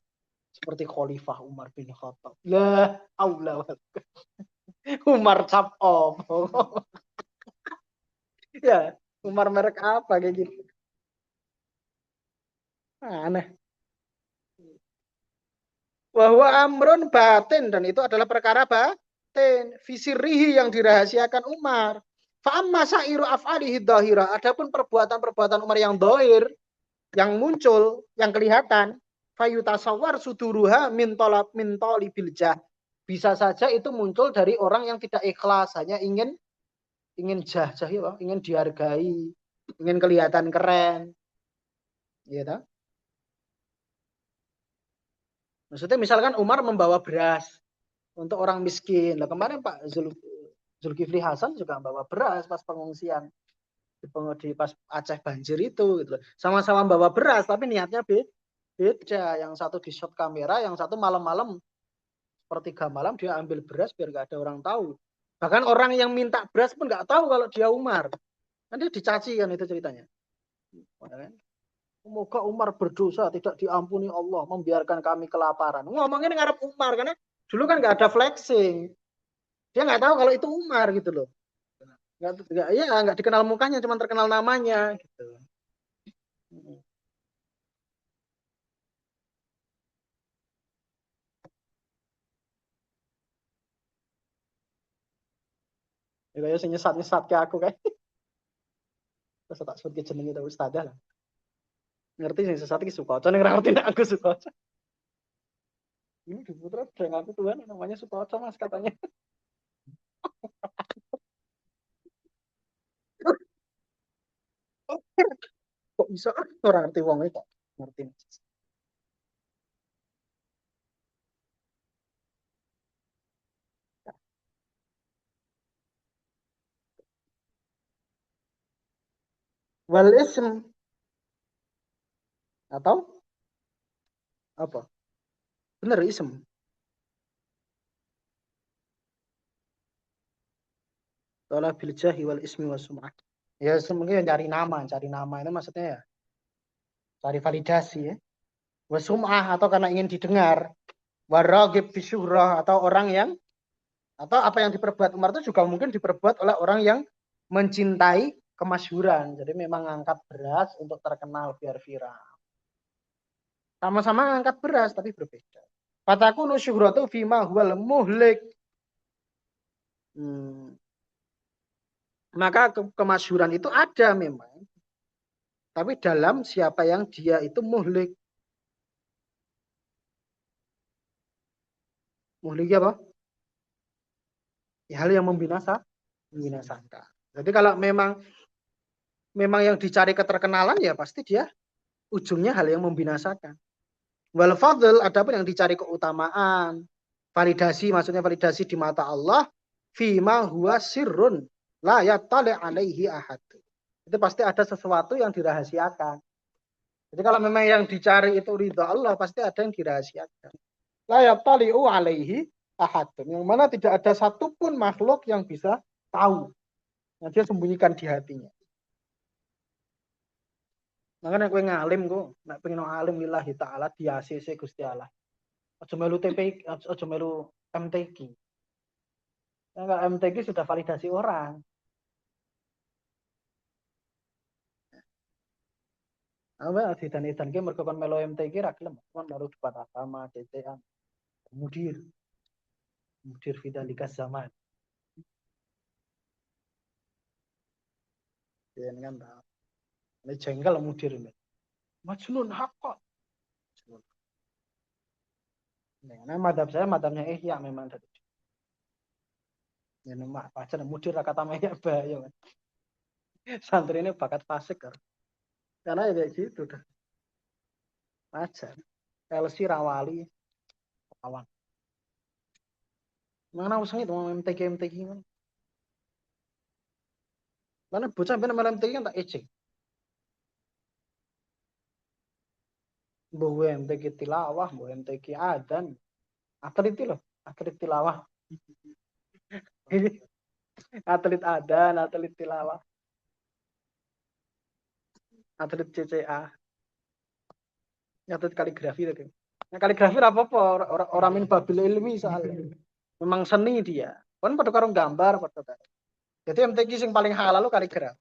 seperti Khalifah Umar bin Khattab. La haula Umar cap om. Ya, Umar merek apa kayak gitu. Aneh. Bahwa amrun batin dan itu adalah perkara batin, fisirihi yang dirahasiakan Umar. Fa'amma sa'iru af'alihi dhahira. Adapun perbuatan-perbuatan Umar yang dhahir, yang muncul, yang kelihatan, fayutasawwar suduruha min tolibil jah. Bisa saja itu muncul dari orang yang tidak ikhlas, hanya ingin jah ya, ingin dihargai, ingin kelihatan keren. Gitu. Maksudnya misalkan Umar membawa beras untuk orang miskin. Lah kemarin Pak Zulkifli Hasan juga membawa beras pas pengungsian di pas Aceh banjir itu gitu. Sama-sama bawa beras tapi niatnya beda. Yang satu di shot kamera, yang satu malam-malam sepertiga malam dia ambil beras biar gak ada orang tahu. Bahkan orang yang minta beras pun gak tahu kalau dia Umar. Kan dia dicaci kan itu ceritanya. Semoga Umar berdosa tidak diampuni Allah membiarkan kami kelaparan. Ngomongin ngarep Umar karena dulu kan nggak ada flexing. Dia nggak tahu kalau itu Umar gitu loh. Nggak dikenal mukanya, cuma terkenal namanya gitu. Ya kayak nyesat ke aku kayak. Terus tak sebut jenenge itu ustadzah lah. Ngerti sih sesat iki Sukoco ning ngerti nek aku Sukoco. Ini di Putra yang aku Tuhan namanya Sukoco Mas katanya. Kok bisa orang ngerti wong itu ngerti. Wal ism atau apa? Bener ism. Tolak bil jahi wal ismi was sum'ah. Ya mungkin cari nama itu maksudnya ya cari validasi ya. Was sum'ah atau karena ingin didengar. Waragib bisyuhrah atau orang yang atau apa yang diperbuat Umar itu juga mungkin diperbuat oleh orang yang mencintai kemasyhuran. Jadi memang ngangkat beras untuk terkenal biar viral. Sama-sama ngangkat beras tapi berbeda. Fatakunu syuhratu fima huwal muhlik. Maka kemasyhuran itu ada memang. Tapi dalam siapa yang dia itu muhlik. Muhlik apa? Ya, hal yang membinasakan. Jadi kalau memang yang dicari keterkenalan ya pasti dia ujungnya hal yang membinasakan. Wal fadl adapun yang dicari keutamaan, validasi maksudnya validasi di mata Allah, fima huwa sirrun la yattali alaihi ahad. Itu pasti ada sesuatu yang dirahasiakan. Jadi kalau memang yang dicari itu ridha Allah, pasti ada yang dirahasiakan. La yattali'u alaihi ahad. Yang mana tidak ada satupun makhluk yang bisa tahu. Yang dia sembunyikan di hatinya. Makanya kowe ngalim kok, nek pengen alim lillahi taala di ACC Gusti Allah. Aja melu TP, aja melu MTQ. Enggak MTQ sudah validasi orang. Apa didan-idan ki mergo kon melu MTQ ra gelem, kon baru debat agama, CCA. Mudir Fidelika zaman. Ya kan tahu. Ini jengkel mudir ini. Majnun hakot. Nah, madhab saya madhabnya Ihya memang dari ya memang pacar mudir kata Ihya bahaya kan. Santri ini bakat fasik kan. Karena ya kayak gitu dah. Pacar. LC Rawali awang. Mana usahanya itu MTQ kan. Mana bocah sampai nama MTQ kan tak ejek. Mbok MTQ tilawah, mbok MTQ adan. Atlet itu loh, atlet tilawah. Atlet adan, atlet tilawah. Atlet CCA. Atlet kaligrafi tadi. Nah, kaligrafi apa-apa, orang min babil ilmi soalnya. Memang seni dia. Kan pada karo gambar pada. Jadi MTQ yang paling halal lo kaligrafi.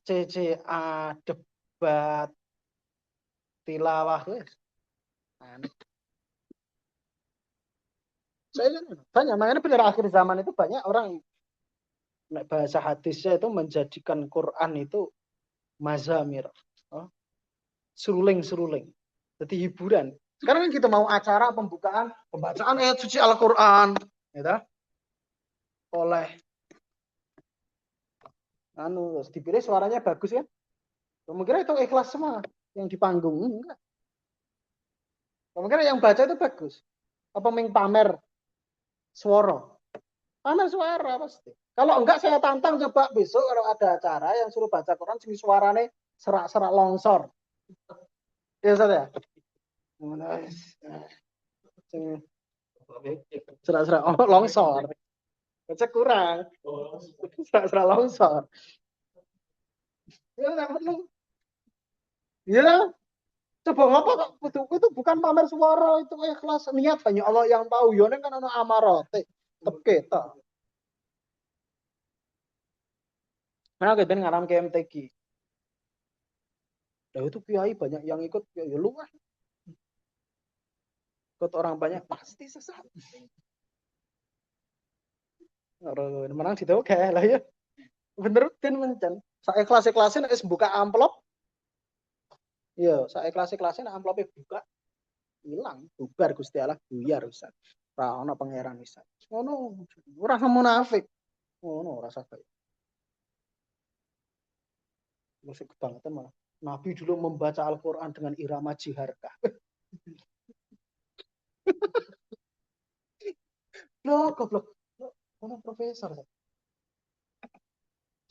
CCA debat tilawah wes. Saya banyak makanya benar akhir zaman itu banyak orang bahasa hadisnya itu menjadikan Quran itu mazamir. Oh, seruling. Jadi hiburan. Sekarang kan kita mau acara pembacaan ayat suci Al-Qur'an, ya. Oleh terus dipilih suaranya bagus kan? Kamu kira itu ikhlas semua yang di panggung? Enggak. Kamu kira yang baca itu bagus? Apa ming pamer suara? Pamer suara pasti. Kalau enggak saya tantang coba besok kalau ada acara yang suruh baca Quran sing suarane serak-serak longsor. Ya Ustaz ya? Serak-serak longsor. Baca kurang. Serak-serak longsor. Ya enggak perlu. Ya, coba ngapa itu bukan pamer suara, itu ikhlas niat hanya Allah yang tahu. Yo kan ana amarote. Tepke ta. Nah, kita ngaram ke MTQ. Nah, itu kiai banyak yang ikut, ya lu lah. Ikut orang banyak pasti sesat. Menang di tahu kayak lah ya. Bener kan mencan. Saya kelas-kelasin es buka amplop. Iya, saya kelas-kelasin amplopnya buka hilang, bubar Gusti Allah buyar Ustaz. Ora ono pangeran Ustaz. Ngono, ora munafik. Ngono rasa kayak. Musik kebangetan malah. Nabi dulu membaca Al-Qur'an dengan irama jiharkah. Loh, goblok. Ono profesor.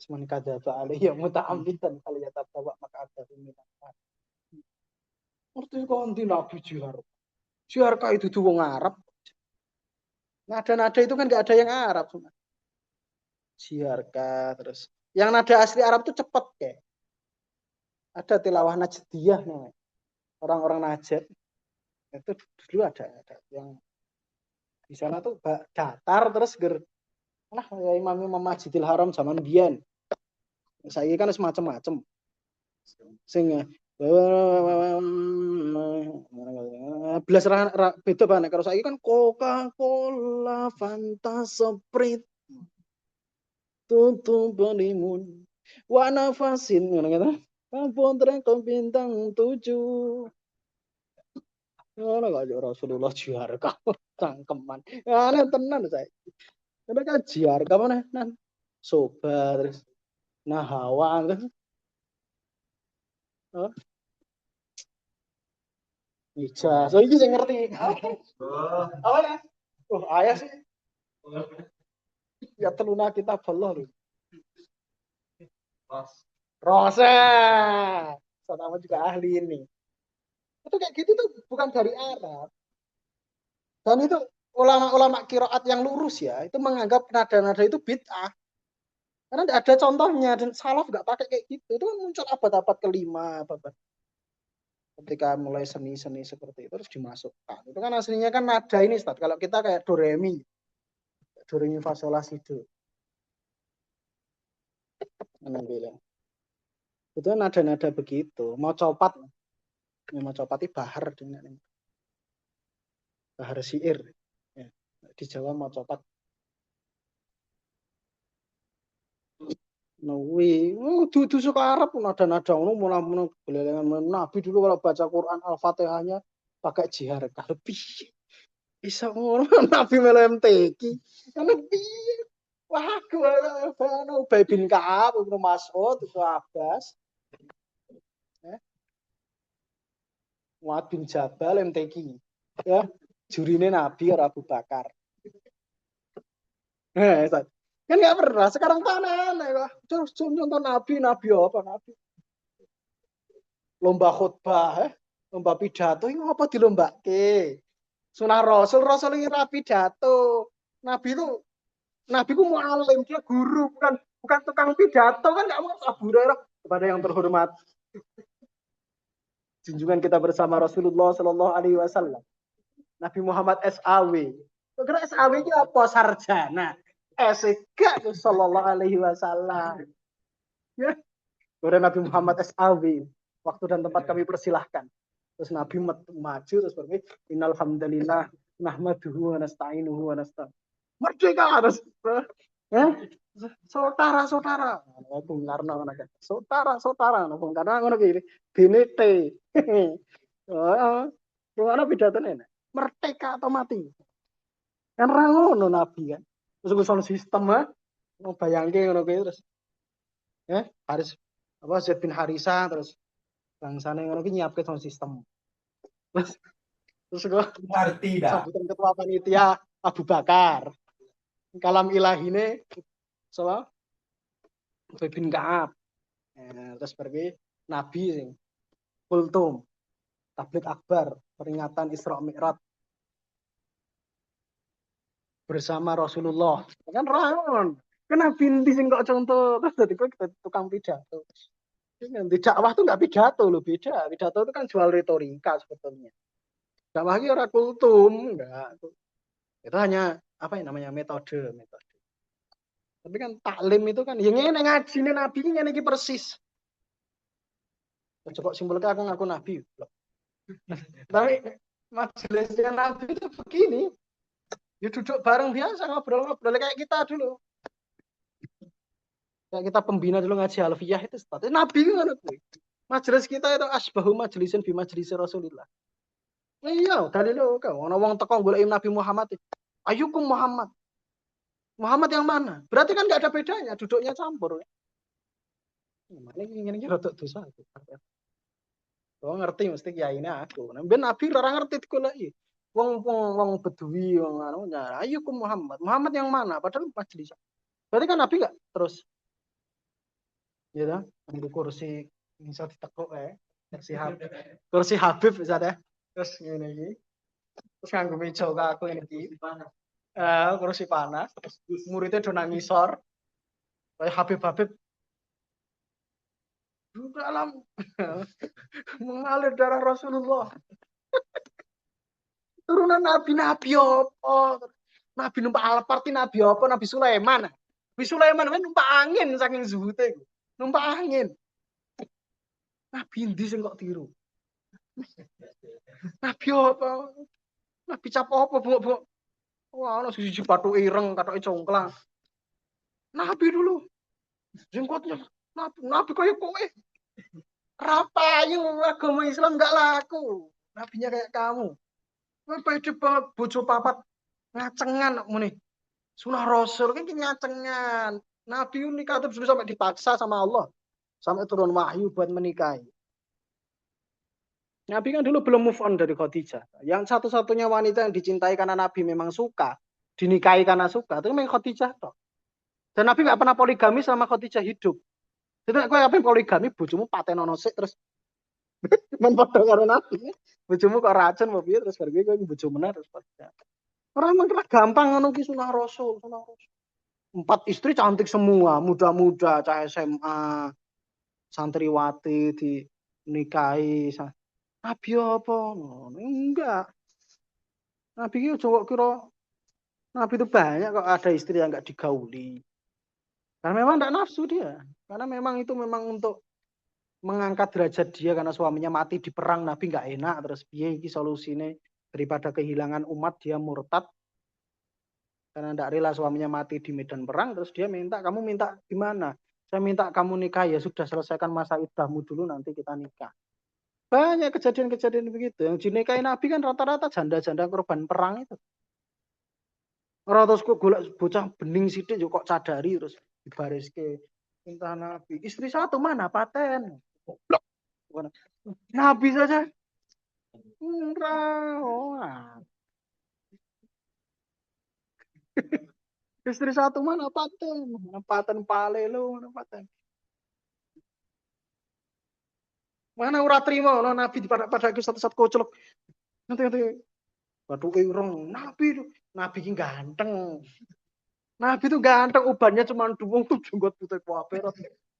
Semen kadzaba alaihi muta'ammidan kali ya tabawa maka ada minat. Ngerti kok nanti Nabi jihar. Jiharkah itu tuh wong Arab. Nada-nada itu kan nggak ada yang Arab. Jiharkah terus. Yang nada asli Arab tuh cepet kayak. Ada tilawah Najdiyah namanya. Orang-orang Najd itu dulu ada yang di sana tuh datar terus lah ya Imam Masjidil Haram zaman biyen. Saya kan semacam-macam. Sing belas beda banget kalau saya kan Coca-Cola, Fanta, Sprite, tutup belimun, warna fasin, ngono Kampung terang bintang 7. Ngono kok Rasulullah jiar kamu cangkeman. Aneh tenan saya. Karena kan jiar kamu nan sobar terus hawa kan. Oh, ija. So iki sing ngerti. Apa ya? Oh, ayah sih. Ya teluna kita Allah lho. Rosa. Sama juga ahli ini. Itu kayak gitu tuh bukan dari Arab. Dan itu ulama-ulama kiroat yang lurus ya, itu menganggap nada-nada itu bid'ah. Karena tidak ada contohnya dan salaf nggak pakai kayak gitu. Itu kan muncul abad-abad kelima, abad ketika mulai seni-seni seperti itu terus dimasukkan. Itu kan aslinya kan nada ini, Ustaz. Kalau kita kayak do re mi fa sol la si do. Itu nada-nada begitu. Mau copat itu bahar dengan bahar syair. Ya. Di Jawa mau copat. Nawi, dudu suka Arab nada-nada ngono mulai belelengan Nabi dulu kalau baca Quran Al-Fatihahnya pakai jihar kalbi. Bisa ngono Nabi melu MTQ. Kan piye? Wah, aku Ubay bin Ka'ab, Ibnu Mas'ud, itu Abbas. Muad bin Jabal MTQ. Ya, jurine Nabi ora Abu Bakar. Kan nggak pernah. Sekarang aneh-aneh kok. Terus contoh Nabi apa Nabi? Lomba khutbah, lomba pidato, ini apa dilombake? Sunah Rasul ini pidato. Nabi ku mualim, dia guru, bukan tukang pidato kan nggak mau Abu Hurairah kepada yang terhormat. Junjungan kita bersama Rasulullah Shallallahu Alaihi Wasallam. Nabi Muhammad SAW. Kira SAW itu apa? Sarjana. SK Sallallahu Alaihi Wasallam. Ya. Kemudian Nabi Muhammad SAW. Waktu dan tempat kami persilahkan. Terus Nabi maju terus berkata, Innal hamdalillah nahmaduhu wa nasta'inuhu wa nasta'in. Merdeka terus. Ya. Saudara-saudara. Bung Karno ngono kan. Saudara-saudara Bung Karno ngono ki. Binete. Heeh. Ngono pidatone. Merdeka atau mati. Kan ra ngono nabi kan. Terus soal sistem mau bayangke ngono kuwi terus Haris apa Zaid bin Harisa terus bangsane ngono ki nyiapke sound system. Terus gue Ngerti dah. sambutan ketua panitia Abu Bakar. Kalam ilahine so Ubay bin Ka'ab. Terus pergi Nabi sing kultum tablik akbar peringatan Isra Mi'raj bersama Rasulullah. Kan rawon. Kena binti sing kok contoh terus dadi kowe tukang pidato. Nanti dakwah tuh nggak pidato loh, beda. Pidato itu kan jual retorika sebetulnya. Dakwah ini orang kultum, enggak. Itu hanya apa yang namanya metode. Tapi kan taklim itu kan yang ini ngaji nih nabi ini yang persis. Coba simpulkan aku ngaku nabi. Tapi majelisnya nabi itu begini. Ya duduk bareng biasa ngobrol-ngobrol kayak kita dulu. Kayak kita pembina dulu ngaji alfiyah itu status nabi kan itu. Majelis kita itu asbahu majelisin bi majlisi Rasulillah. Iya, dalile kau ana wong teko golek Nabi Muhammad. Ayukum Muhammad. Muhammad yang mana? Berarti kan nggak ada bedanya, duduknya campur. Mana ini rada dosa aku. Kau ngerti mesti kiai ini aku. Ben Nabi ora ngerti kula iki. Wong bedui wong anu ayukum Muhammad. Muhammad yang mana? Padahal majelis. Berarti kan Nabi nggak terus ya dah, ambil kursi bisa ditekuk kursi Habib bisa deh. Terus ngene iki. Terus nganggo meja aku ini. Kursi panas. Terus muridnya do nang ngisor. Kayak Habib dalam mengalir darah Rasulullah. Turunan nabi-nabi apa? Nabi numpak Alphard nabi apa? Nabi Sulaiman. Nabi Sulaiman kan numpak angin saking zuhute. Numpak angin. Nabi endi sing kok tiru? Nabi apa? Nabi cap apa, Bu? Wah, ana siji batu ireng, katoke congklang. Nabi dulu. Jenggotnya Nabi kaya kowe. Rapayu agama Islam enggak laku. Nabinya kayak kamu. Kowe pede banget bojo papat ngacengan muni. Sunah Rasul kan ngacengan. Nabi nikah terus sampai dipaksa sama Allah. Sampai turun wahyu buat menikahi. Nabi kan dulu belum move on dari Khadijah. Yang satu-satunya wanita yang dicintai karena Nabi memang suka, dinikahi karena suka, itu memang Khadijah toh. Dan Nabi nggak pernah poligami selama Khadijah hidup. Jadi gue ngapain poligami, bojomu patenono sik terus men padha karo Nabi. Bojomu kok racun mau piye terus pergi kowe bojo meneh terus padha. Ora mangkel gampang ngono ki sunah Rasul. 4 istri cantik semua, muda-muda, cah SMA, santriwati dinikahi. Nabi apa? Enggak. Nabi itu coba kira Nabi itu banyak kok ada istri yang enggak digauli. Karena memang enggak nafsu dia. Karena memang itu memang untuk mengangkat derajat dia karena suaminya mati di perang Nabi enggak enak terus piye iki solusine daripada kehilangan umat dia murtad. Karena enggak rela suaminya mati di medan perang terus dia minta kamu minta gimana? Saya minta kamu nikah ya sudah selesaikan masa iddahmu dulu nanti kita nikah. Banyak kejadian-kejadian begitu. Yang dinikahi Nabi kan rata-rata janda-janda korban perang itu. Orang terus kok golek bocah bening sithik yo kok cadari terus dibariske. Minta Nabi. Istri satu mana paten? Goblok. Nabi saja. Istri satu mana paten? Mana paten pale lo, mana paten. Mana ora trimo no Nabi pada satu-satu kocelok. Nanti batu ireng. Nabi ki ganteng. Nabi itu ganteng, ubannya cuma duwung jenggot putih kuape.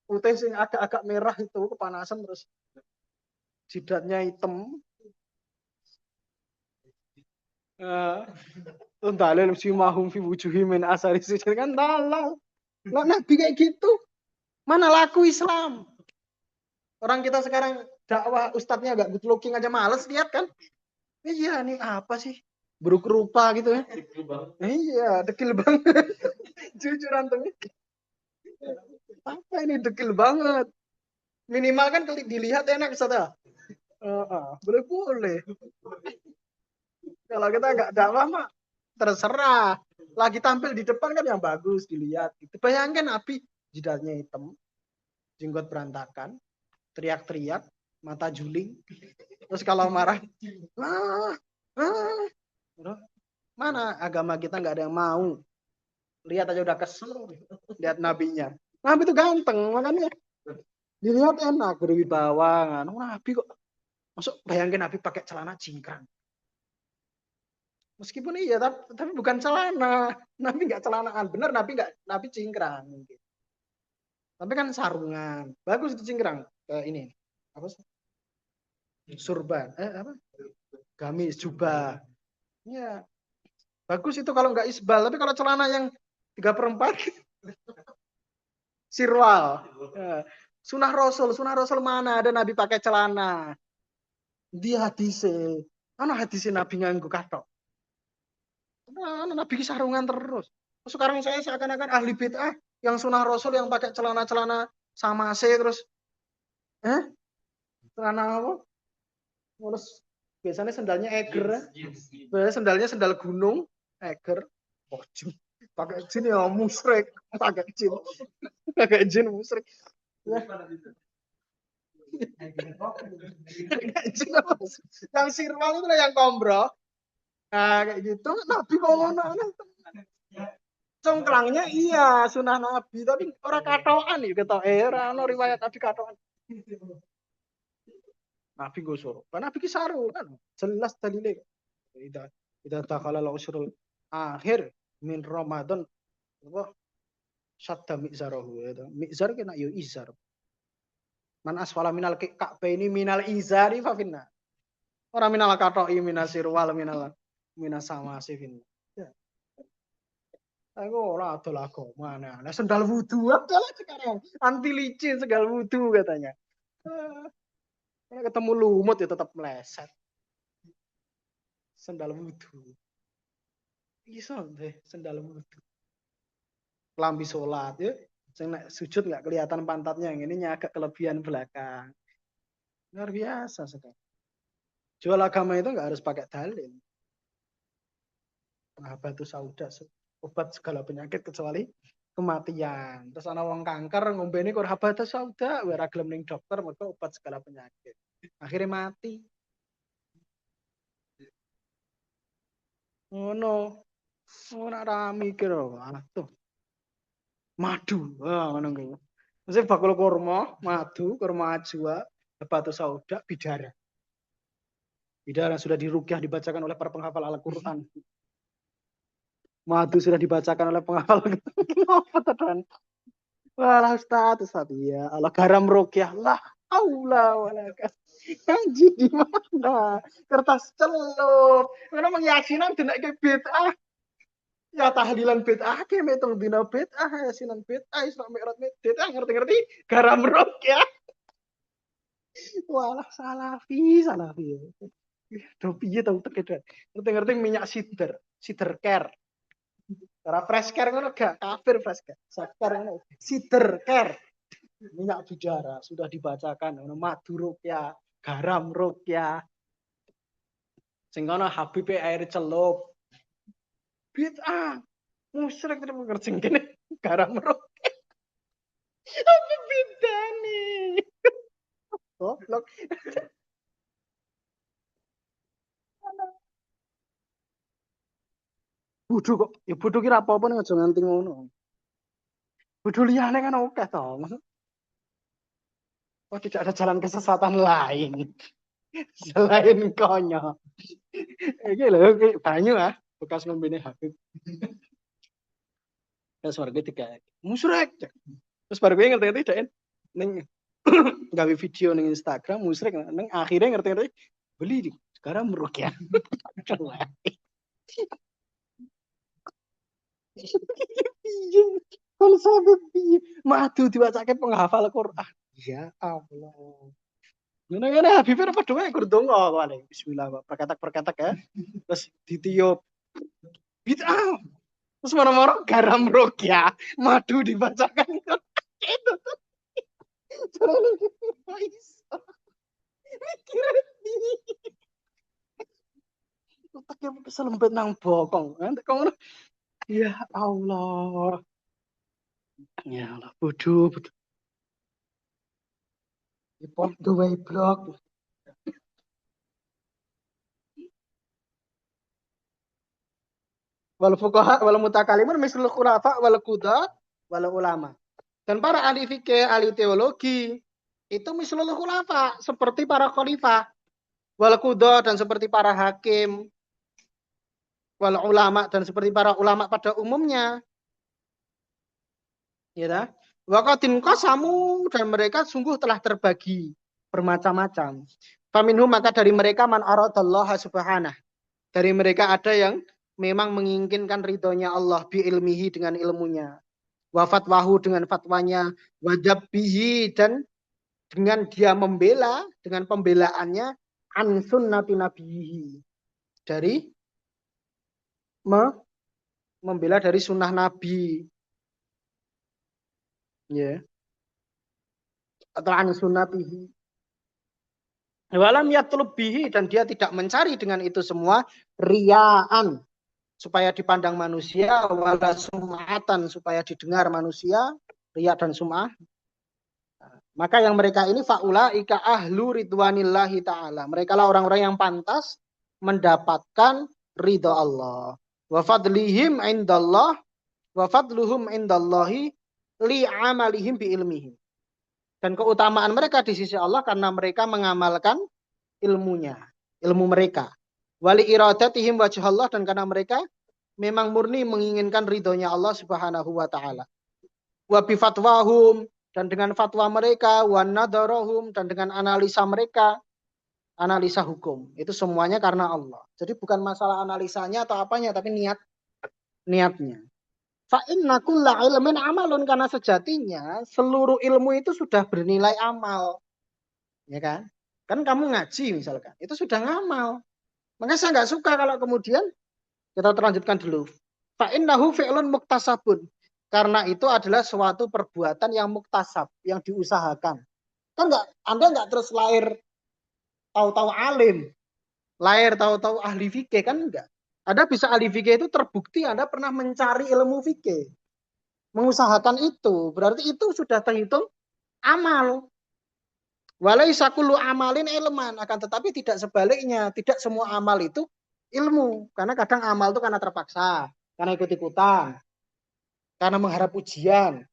Putih sing agak-agak merah itu kepanasan terus jidatnya hitam. Dalil simahum fi wujuhim min asari sujud kan dalal. Lah Nabi kayak gitu. Mana laku Islam? Orang kita sekarang dakwah ustadznya agak good looking aja males lihat kan? Iya nih apa sih? Buruk rupa gitu ya. Iya, dekil banget. Jujur antum. Apa ini dekil banget. Minimal kan dilihat enak Ustaz. Boleh. Kalau kita nggak dakwah mah terserah. Lagi tampil di depan kan yang bagus dilihat. Gitu. Bayangkan Nabi jidatnya hitam, jenggot berantakan, teriak-teriak, mata juling. Terus kalau marah, mana agama kita nggak ada yang mau. Lihat aja udah kesel, lihat nabinya. Nabi itu ganteng, makanya dilihat enak, berwibawa. Nabi kok, masuk bayangin Nabi pakai celana cingkrang. Meskipun iya, tapi bukan celana. Nabi nggak celanaan. Bener Nabi cingkrang. Mungkin. Tapi kan sarungan. Bagus itu cingkrang. Ini. Apa sih? Surban. Apa? Gamis, jubah. Ya. Bagus itu kalau nggak isbal. Tapi kalau celana yang 3/4. Sirwal. Ya. Sunnah Rasul mana ada Nabi pakai celana. Dia hadise. Mana hadise Nabi nganggo katok. Nabi sarungan terus. Sekarang saya seakan-akan ahli bid'ah yang sunnah Rasul yang pakai celana-celana sama terus celana apa? Terus biasanya sendalnya Eger. Biasanya sendalnya sendal gunung Eger. Oh, jin. Pakai jin ya musyrik, pakai jin. Pakai jin musyrik. Ya. Yang sirwal itu yang kombro. Nah, kayak gitu. Nabi kok ngono. Congklangnya iya sunah Nabi tapi orang katoan nih ketok era no riwayat Nabi katoan. Nabi gue suruh. Karena Nabi saru kan jelas dalile. Tidak takala usul akhir min Ramadan apa syadda mizarahu ya. Mizar kena yo izar. Man asfala minal ka'ba ini minal izari fa finna. Ora minal katoi minasirwal minas sama sifin. Aku ora adol agama. Nah, sendal wudu adalah sekarang anti licin sendal wudu katanya. Kalau ketemu lumut ya tetap meleset. Sendal wudu. Iso deh sendal wudu. Lambi sholat ya. Saya sujud nggak kelihatan pantatnya, yang ini agak kelebihan belakang. Luar biasa sekali. Jual agama itu nggak harus pakai dalil. Batu sauda obat segala penyakit kecuali kematian. Terus ana wong kanker ngombene kok batu sauda, ora gelem ning dokter mergo obat segala penyakit. Akhirnya mati. Ngono. Ora ra mikir tuh. Madu. Ngono kuwi. Mesti bakul kurma, madu, kurma ajwa, batu sauda, bidara. Bidara sudah diruqyah dibacakan oleh para penghafal Al-Qur'an. Madu sudah dibacakan oleh penghafal. Apa teman? Wah, Ustaz, ya. Allah garam ruqyah lah. Aula wala Anjir di mana? Kertas celup. Mana mengyasinan denek bid'ah. Ya tahlilan bid'ah ke metung dina bid'ah, yasinan bid'ah, Isra Mi'raj bid'ah, ngerti-ngerti garam ruqyah. Walah salafi. Do piye tau tekedan. Ngerti-ngerti minyak sider care. Cara fresh care ngono gak kafir fresh care. Sakar ngono. Sider care. Minyak bidara sudah dibacakan ngono madu ruqyah, garam ruqyah. Sing kono Habib air celup. Bid'ah. Musyrik terus ngerti kene garam ruqyah. Apa bedane? Goblok. Bodho kok. Ya bodho ki ra apa-apa ning aja nganti ngono. Bodho liyane kan oke to. Oh, tidak ada jalan kesesatan lain selain konyol. Iki lho banyu bekas ngombene Habib. Terus warga tiga musyrik. Terus baru gue ngerti-ngerti dak ning gawe video ning Instagram musyrik ning akhirnya ngerti-ngerti beli sekarang meruqyah. Kalau sampai madu diwacake penghafal Quran. Ya Allah. Ngene-ngene Habib apa doa kur donga kok bismillah perkatak-perkatak ya. Terus ditiup. Bid'ah. Terus marah-marah garam ruqyah, madu dibacakan. itu. Carane iso. Mikire piye? Otaknya keselempet nang bokong. Nanti kamu ya Allah. Ya Allah, bodoh, bodoh. Pop the way block. Wal fuqaha wal mutakalimun mislul khulafa wal qudha wal ulama. Dan para ahli fikih, ahli teologi itu mislul khulafa, seperti para khalifah, wal qudha dan seperti para hakim, wal ulama dan seperti para ulama pada umumnya. Ya, waqatin qasamu dan mereka sungguh telah terbagi bermacam-macam. Faminhum maka dari mereka man aradallaha subhanah. Dari mereka ada yang memang menginginkan ridhonya Allah bi ilmihi dengan ilmunya. Wa fatwahu dengan fatwanya, wajab bihi dan dengan dia membela dengan pembelaannya an sunnati nabihi. Dari membela dari sunnah Nabi. Ya. Atau an sunnatihi. Walam yatlub bihi dan dia tidak mencari dengan itu semua riaan supaya dipandang manusia, wala sum'atan supaya didengar manusia, riya dan sum'ah. Maka yang mereka ini faulaika ahlu ridwanillahi ta'ala. Mereka lah orang-orang yang pantas mendapatkan ridha Allah. Wa fadlihim indallah wa fadluhum indallahi li'amalihim bi ilmihim. Dan keutamaan mereka di sisi Allah karena mereka mengamalkan ilmunya, ilmu mereka. Wali iradatihim wajh Allah dan karena mereka memang murni menginginkan ridhonya Allah Subhanahu wa taala. Wa bi fatwahum dan dengan fatwa mereka, wa nadarahum dan dengan analisa mereka, analisa hukum. Itu semuanya karena Allah. Jadi bukan masalah analisanya atau apanya tapi niatnya. Fa inna kulla ilmin amalun karena sejatinya seluruh ilmu itu sudah bernilai amal. Ya kan? Kan kamu ngaji misalkan, itu sudah ngamal. Makanya saya nggak suka kalau kemudian kita terlanjutkan dulu. Fa innahu fi'lun muktasabun. Karena itu adalah suatu perbuatan yang muktasab, yang diusahakan. Kan Anda nggak terus lahir tahu-tahu alim, lahir tahu-tahu ahli fikih kan enggak. Anda bisa ahli fikih itu terbukti Anda pernah mencari ilmu fikih. Mengusahakan itu, berarti itu sudah terhitung amal. Walaisa kullu amalin ilman, akan tetapi tidak sebaliknya, tidak semua amal itu ilmu. Karena kadang amal itu karena terpaksa, karena ikut-ikutan, karena mengharap ujian.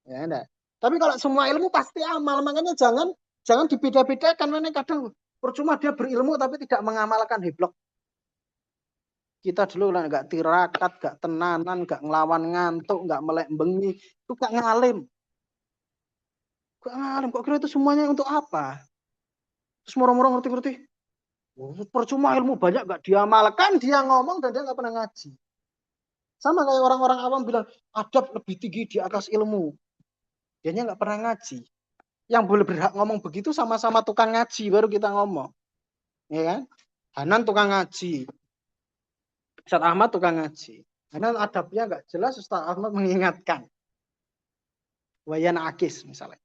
Ya, enggak. Tapi kalau semua ilmu pasti amal, makanya jangan dibeda-bedakan. Mana kadang percuma dia berilmu tapi tidak mengamalkan heblok. Kita dulu lah nggak tirakat, nggak tenanan, nggak ngelawan ngantuk, nggak melek bengi, itu nggak ngalim. Nggak ngalim, kok kira itu semuanya untuk apa? Terus murah-murah ngerti-ngerti. Percuma ilmu banyak nggak diamalkan, dia ngomong dan dia nggak pernah ngaji. Sama kayak orang-orang awam bilang, adab lebih tinggi di atas ilmu. Dianya nggak pernah ngaji. Yang boleh berhak ngomong begitu sama-sama tukang ngaji, baru kita ngomong. Ya kan? Hanan tukang ngaji. Ustaz Ahmad tukang ngaji. Hanan adabnya nggak jelas, Ustaz Ahmad mengingatkan. Wayan akis misalnya.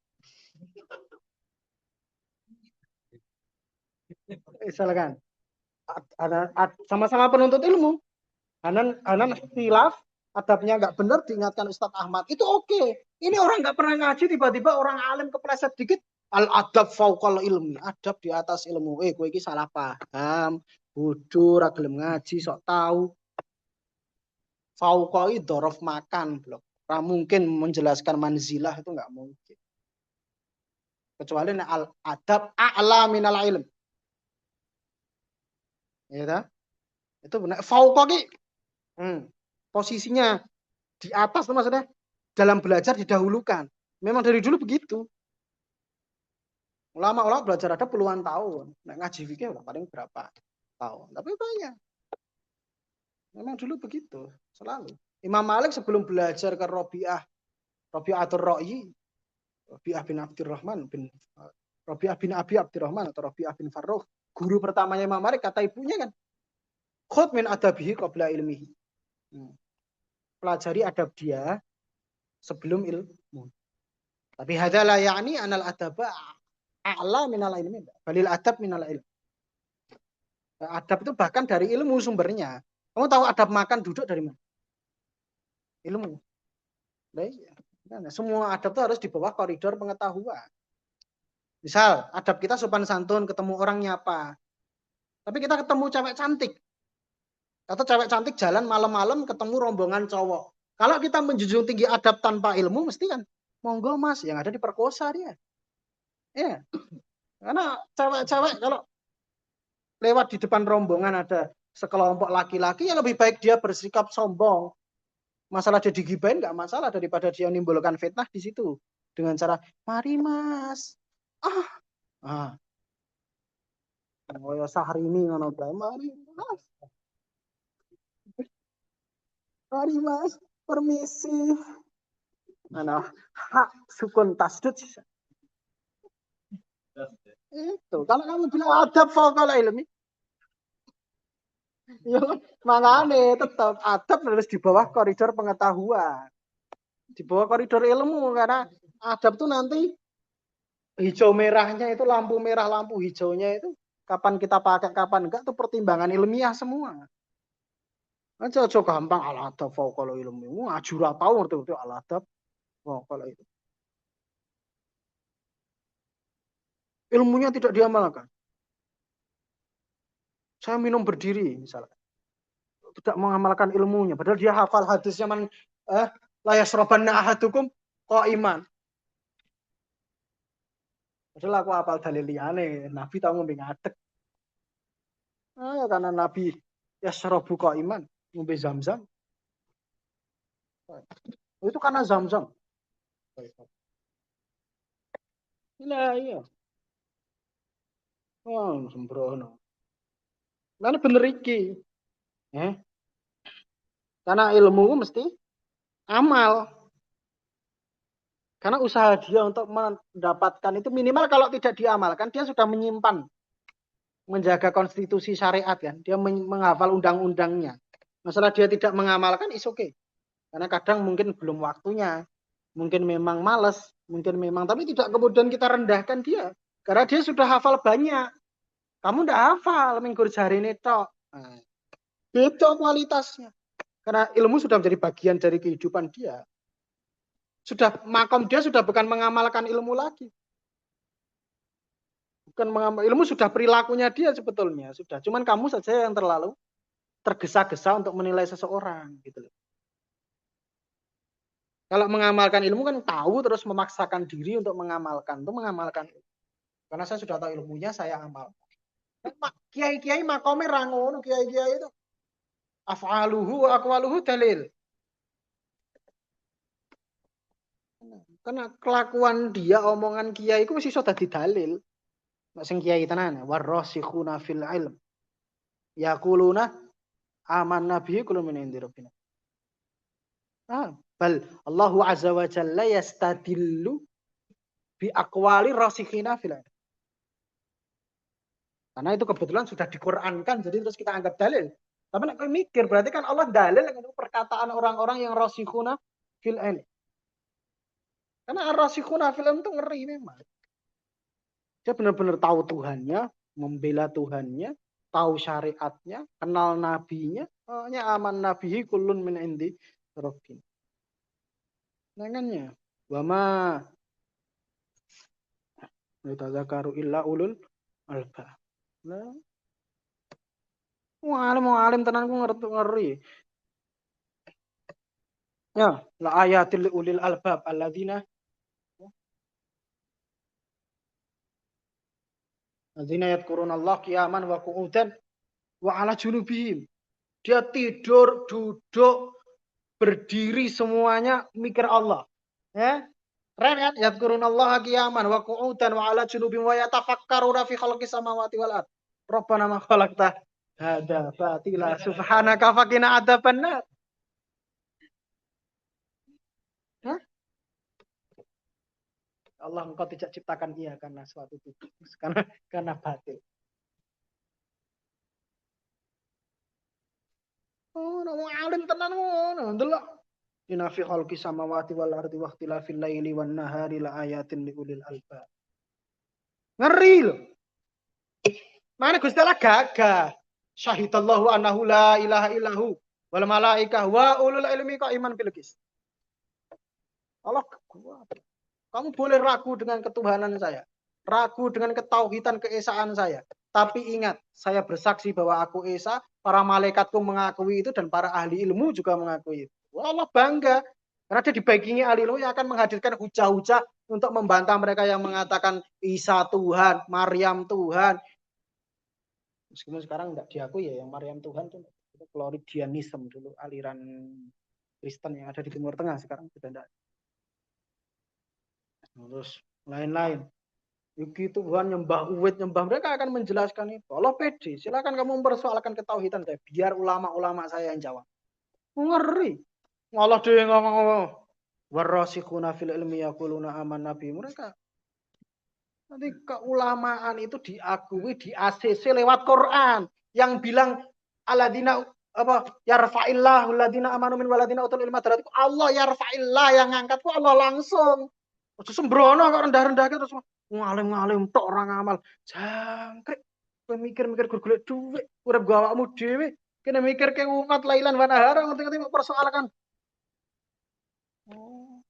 Misalkan. Sama-sama penuntut ilmu. Hanan khilaf, adabnya nggak benar diingatkan Ustadz Ahmad. Itu oke. Ini orang nggak pernah ngaji, tiba-tiba orang alim kepleset dikit. Al-adab fauqal ilmi. Adab di atas ilmu. Kowe iki salah paham. Bodoh, ra gelem ngaji, sok tahu. Fauqai dorof makan. Blok. Ra mungkin menjelaskan manzilah, itu nggak mungkin. Kecuali al-adab a'la minal ilm. Ya, itu benar. Fauqai posisinya di atas maksudnya dalam belajar didahulukan. Memang dari dulu begitu. Ulama-ulama belajar ada puluhan tahun. Nah, ngaji fikih udah paling berapa tahun. Tapi banyak. Memang dulu begitu. Selalu. Imam Malik sebelum belajar ke Robi'atul Ra'yi, Robi'ah bin Abdurrahman Robi'ah bin Abi Abdurrahman atau Robi'ah bin Farruh, guru pertamanya Imam Malik, kata ibunya kan, khud min adabihi qabla ilmihi. Pelajari adab dia sebelum ilmu. Tapi hadalah yakni anal adaba a'la minal ilmi. Balil adab minal ilmi. Adab itu bahkan dari ilmu sumbernya. Kamu tahu adab makan duduk dari mana? Ilmu. Nah, semua adab itu harus di bawah koridor pengetahuan. Misal, adab kita sopan santun, ketemu orang nyapa. Tapi kita ketemu cewek cantik. Atau cewek cantik jalan malam-malam ketemu rombongan cowok. Kalau kita menjunjung tinggi adab tanpa ilmu, mesti kan, monggo mas, yang ada diperkosa dia. Ya, karena cewek-cewek kalau lewat di depan rombongan ada sekelompok laki-laki, ya lebih baik dia bersikap sombong. Masalah dia digibain nggak masalah daripada dia menimbulkan fitnah di situ. Dengan cara, mari mas. Ah, oh ya Sahrini ngono bae. Mari mas, permisi. Nah, hak sukun tasdud. Itu. Kalau kamu bilang adab faqal ilmi, ya makanya tetap adab harus di bawah koridor pengetahuan. Di bawah koridor ilmu, karena adab tuh nanti hijau merahnya itu lampu merah, lampu hijaunya itu kapan kita pakai, kapan enggak, itu pertimbangan ilmiah semua. Aja gampang al adab faqal ilmi. Ajura tahu ngerti al adab faqal itu. Ilmunya tidak diamalkan. Saya minum berdiri misalnya. Tidak mengamalkan ilmunya. Padahal dia hafal hadisnya la yasrabanna ahadukum qaiman. Padahal aku hafal dalil liyane. Nabi tahu ngombe ngadeg. Ya karena Nabi yasrabu qaiman, ngombe Zam-Zam. Itu karena Zam-Zam. Nah, iya. Oh, sembrono. Karena bener iki. Karena ilmu mesti amal. Karena usaha dia untuk mendapatkan itu minimal kalau tidak diamalkan, dia sudah menyimpan, menjaga konstitusi syariat kan. Dia menghafal undang-undangnya. Masalah dia tidak mengamalkan, is okay. Karena kadang mungkin belum waktunya. Mungkin memang malas. Mungkin memang, tapi tidak kemudian kita rendahkan dia. Karena dia sudah hafal banyak. Kamu tidak hafal, minggu jari ini tok. Nah, beda kualitasnya. Karena ilmu sudah menjadi bagian dari kehidupan dia. Sudah makom dia sudah bukan mengamalkan ilmu lagi. Bukan mengamal ilmu, sudah perilakunya dia sebetulnya. Sudah. Cuman kamu saja yang terlalu tergesa-gesa untuk menilai seseorang. Gitu loh. Kalau mengamalkan ilmu kan tahu terus memaksakan diri untuk mengamalkan. Untuk mengamalkan. Karena saya sudah tahu ilmunya, saya amalkan. Kiai-kiai makome rangono, kiai-kiai itu. Af'aluhu aqwaluhu dalil. Karena kelakuan dia, omongan kiai itu mesti sudah didalil. Nek sing kiai tenan, warasikhuna fil ilm. Yaquluna amanna bihi kullu min indi rabbina. Bal Allahu azza wa jalla yastadillu bi aqwali rasikhina fil ilm. Karena itu kebetulan sudah diqurankan, jadi terus kita anggap dalil. Tapi nek mikir berarti kan Allah dalil dengan perkataan orang-orang yang rasikhuna fil ilm. Karena ar-rasikhuna fil ilm itu ngeri memang. Dia benar-benar tahu Tuhannya, membela Tuhannya, tahu syariatnya, kenal nabinya. Pokoknya aman nabihi kullun min indi rabbin. Dengannya, wama yatadzakaru illa ulul albab. Nah, alim tenan ku ngeri. Ya, la ayatil ulil albab alladzina yadhkuruna Allah qiyaman wa qu'udan wa ala junubihim. Dia tidur, duduk, berdiri semuanya mikir Allah. Ya. Keren kan? Yadhkurunallaha qiyaman wa qu'udan wa ala junubihim wa yatafakkaruna fi khalqis samawati wal ard. Rabbana ma khalaqta hadza batila subhanaka faqina adzabannar. Allah engkau tidak ciptakan ia karena suatu tujuan, karena batil. Oh, nama alim tenan ngono, ndelok Inna fi khalqi samawati wal ardi wa ikhtilafil laili wan nahari la ayatin li ulil albab. Ngeri loh. Mana Gusti Allah gagah. Syahidallahu annahu la ilaha illahu wal malaikah wa ulul ilmi qaiman bil qist. Allah kuat. Kamu boleh ragu dengan ketuhanan saya. Ragu dengan ketauhidan keesaan saya. Tapi ingat, saya bersaksi bahwa aku esa, para malaikatku mengakui itu, dan para ahli ilmu juga mengakui itu. Wah, Allah bangga. Karena dia dibaikingi ahli ilmu yang akan menghadirkan hujah-hujah untuk membantah mereka yang mengatakan Isa Tuhan, Maryam Tuhan. Meskipun sekarang tidak diakui ya, yang Maryam Tuhan itu Floridianism dulu, aliran Kristen yang ada di Timur Tengah, sekarang sudah tidak. Terus lain-lain. Yuki Tuhan nyembah uwit, nyembah, mereka akan menjelaskan itu. Allah pede, silakan kamu mempersoalkan ketauhidan saya. Biar ulama-ulama saya yang jawab. Ngeri. Allah dia ngomong, warasikhuna fil ilmi yaquluna amanna bi. Mereka nanti keulamaan itu diakui, di ACC lewat Quran. Yang bilang aladina apa yarfa'illahu alladina amanu min waladina utul ilma darajat. Allah yarfa'illah yang ngangkat kok Allah langsung. Terus sembrono kok rendah-rendah terus ngalim-ngalim tok orang amal. Jangkrik. Kowe mikir-mikir golek dhuwit, urip go awakmu dhewe. Kene mikir ke umat lailan wa nahara ngerti-ngerti mempersoalkan. Oh,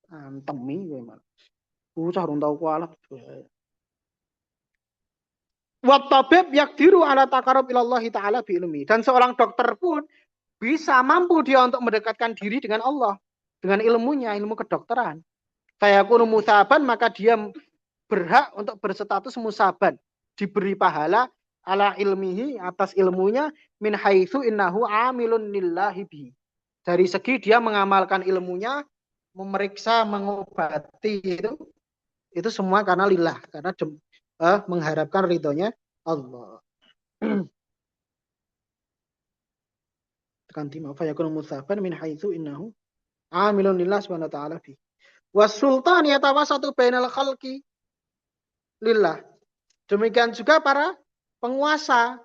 antemi kowe malah. Bocah urung tau kualat. Wa tabib yaqdiru ala taqarrub ilallahi ta'ala bi ilmi. Dan seorang dokter pun bisa mampu dia untuk mendekatkan diri dengan Allah dengan ilmunya, ilmu kedokteran. Fayakunu musaban, maka dia berhak untuk berstatus musaban, diberi pahala ala ilmihi, atas ilmunya, min haitsu innahu amilun lillahi bi. Dari segi dia mengamalkan ilmunya, memeriksa, mengobati itu semua karena lillah, karena mengharapkan ridhonya Allah. Tekan timah fayakunu musaban min haitsu innahu amilun lillah subhanahu wa ta'ala bi. Wasultan yatawasatu bainal khalqi lillah. Demikian juga para penguasa.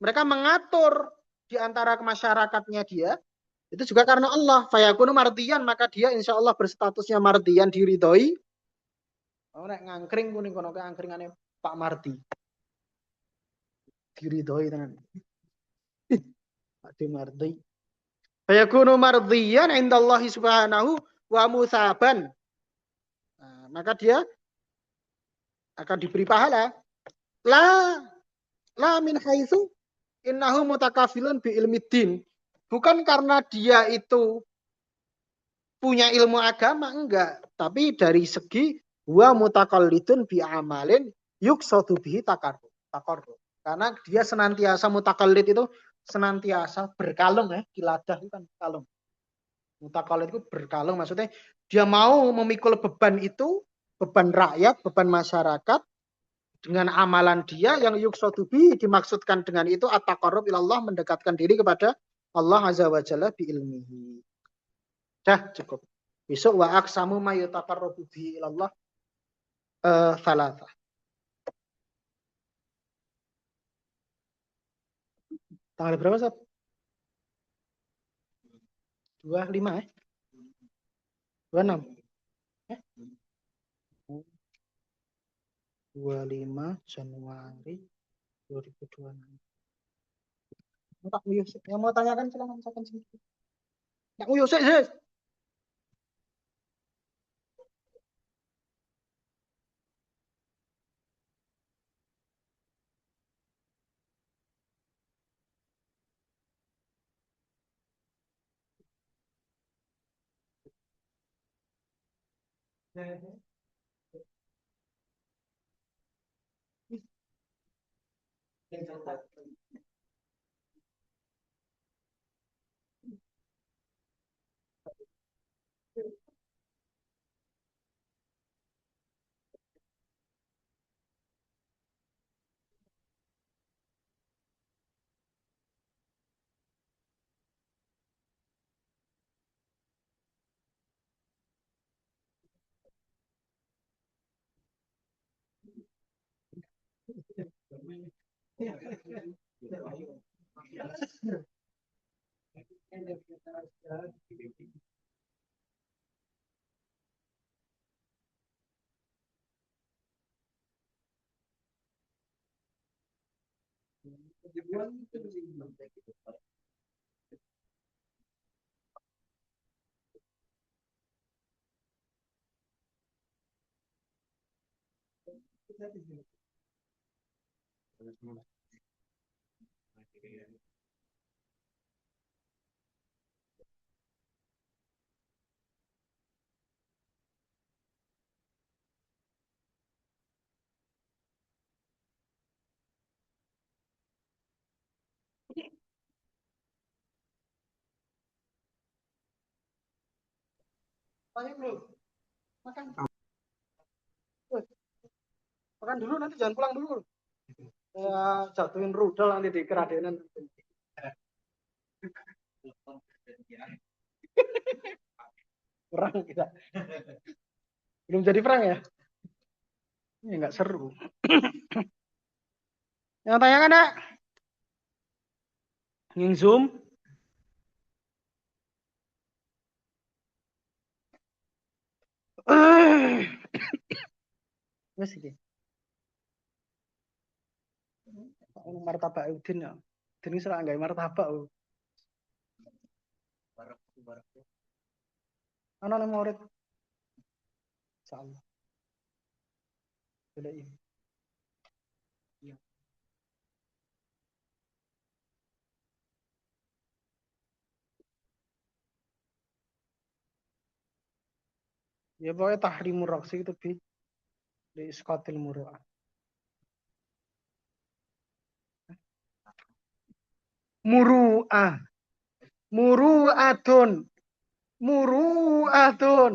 Mereka mengatur di antara masyarakatnya dia. Itu juga karena Allah. Fayakunu mardiyan. Maka dia insya Allah berstatusnya mardiyan, diridhoi. Oh, nek ngangkring kuning kono ke angkringannya Pak Mardi. Diridhoi tenan. Pak D Mardi. Fayakunu mardiyan indallahi subhanahu wa musaban. Nah, maka dia akan diberi pahala. La min haitsu innahu mutakafilun bi ilmi din. Bukan karena dia itu punya ilmu agama, enggak. Tapi dari segi wa mutakallidun bi amalin yuksadu bihi takarrub. Karena dia senantiasa mutakallid itu senantiasa berkalung ya, kiladah itu kan kalung. Mutakallid itu berkalung, maksudnya dia mau memikul beban itu, beban rakyat, beban masyarakat, dengan amalan dia yang yuksodubi, dimaksudkan dengan itu at-taqarrub ilallah, mendekatkan diri kepada Allah azza wa jalla bi ilmihi. Dah cukup. Besok wa aqsamu ma yutaqarrabu bi ilallah thalatha. Tanggal berapa, Sob? 25 ya? 26. Eh? 25 Januari 2026. Pak Yusuf, yang mau tanyakan silakan misalkan sedikit. Pak Yusuf, Tanya dulu. Makan. Woi, makan dulu nanti jangan pulang dulu. Ya, jatuhin rudal nanti di keradenan. Perang kita. Belum jadi perang ya? Ini nggak seru. Yang tanya kan, Nak? Nging Zoom. Wes iki. Ono martabak Udin ya. Udin iki ora gawe martabak. Ono nang murid. Insyaallah. Sudah ini. Ya pokoknya tahrimur roksi itu di iskotil muru'ah. Muru'ah. Muru'atun. Muru'atun.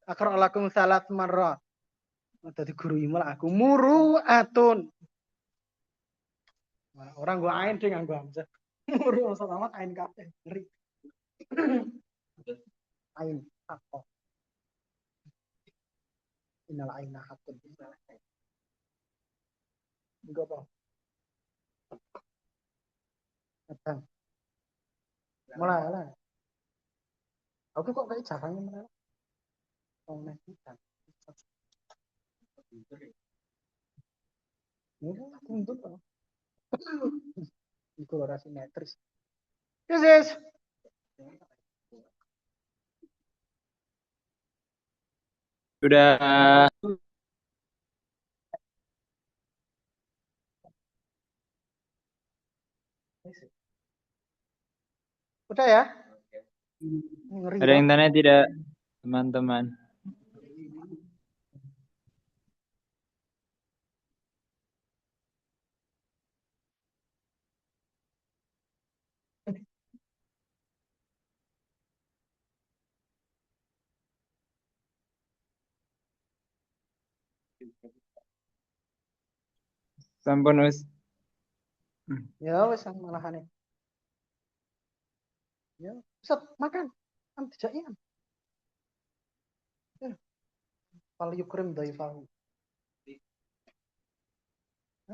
Akra lakum salat marrat. Dadi guru imal aku. Muru'atun. Nah, orang gua ain deh nganggo hamzah. Muru'ah sama ain kabeh. Ngeri. Ain apa? Innal aina hakun. Enggak apa. Datang. Mulai lah. Aku kok kayak jarang mulai. Oh, nanti kan. Ini kan untuk kolorasi metris. Yes, yes. Sudah. Udah ya? Ngeri Ada yang banget. tanya tidak, teman-teman? Sampun, Us. Ya wes malahan. Ya, set makan. Kan tidak iya. Ya. Fal yukrim dhaifahu.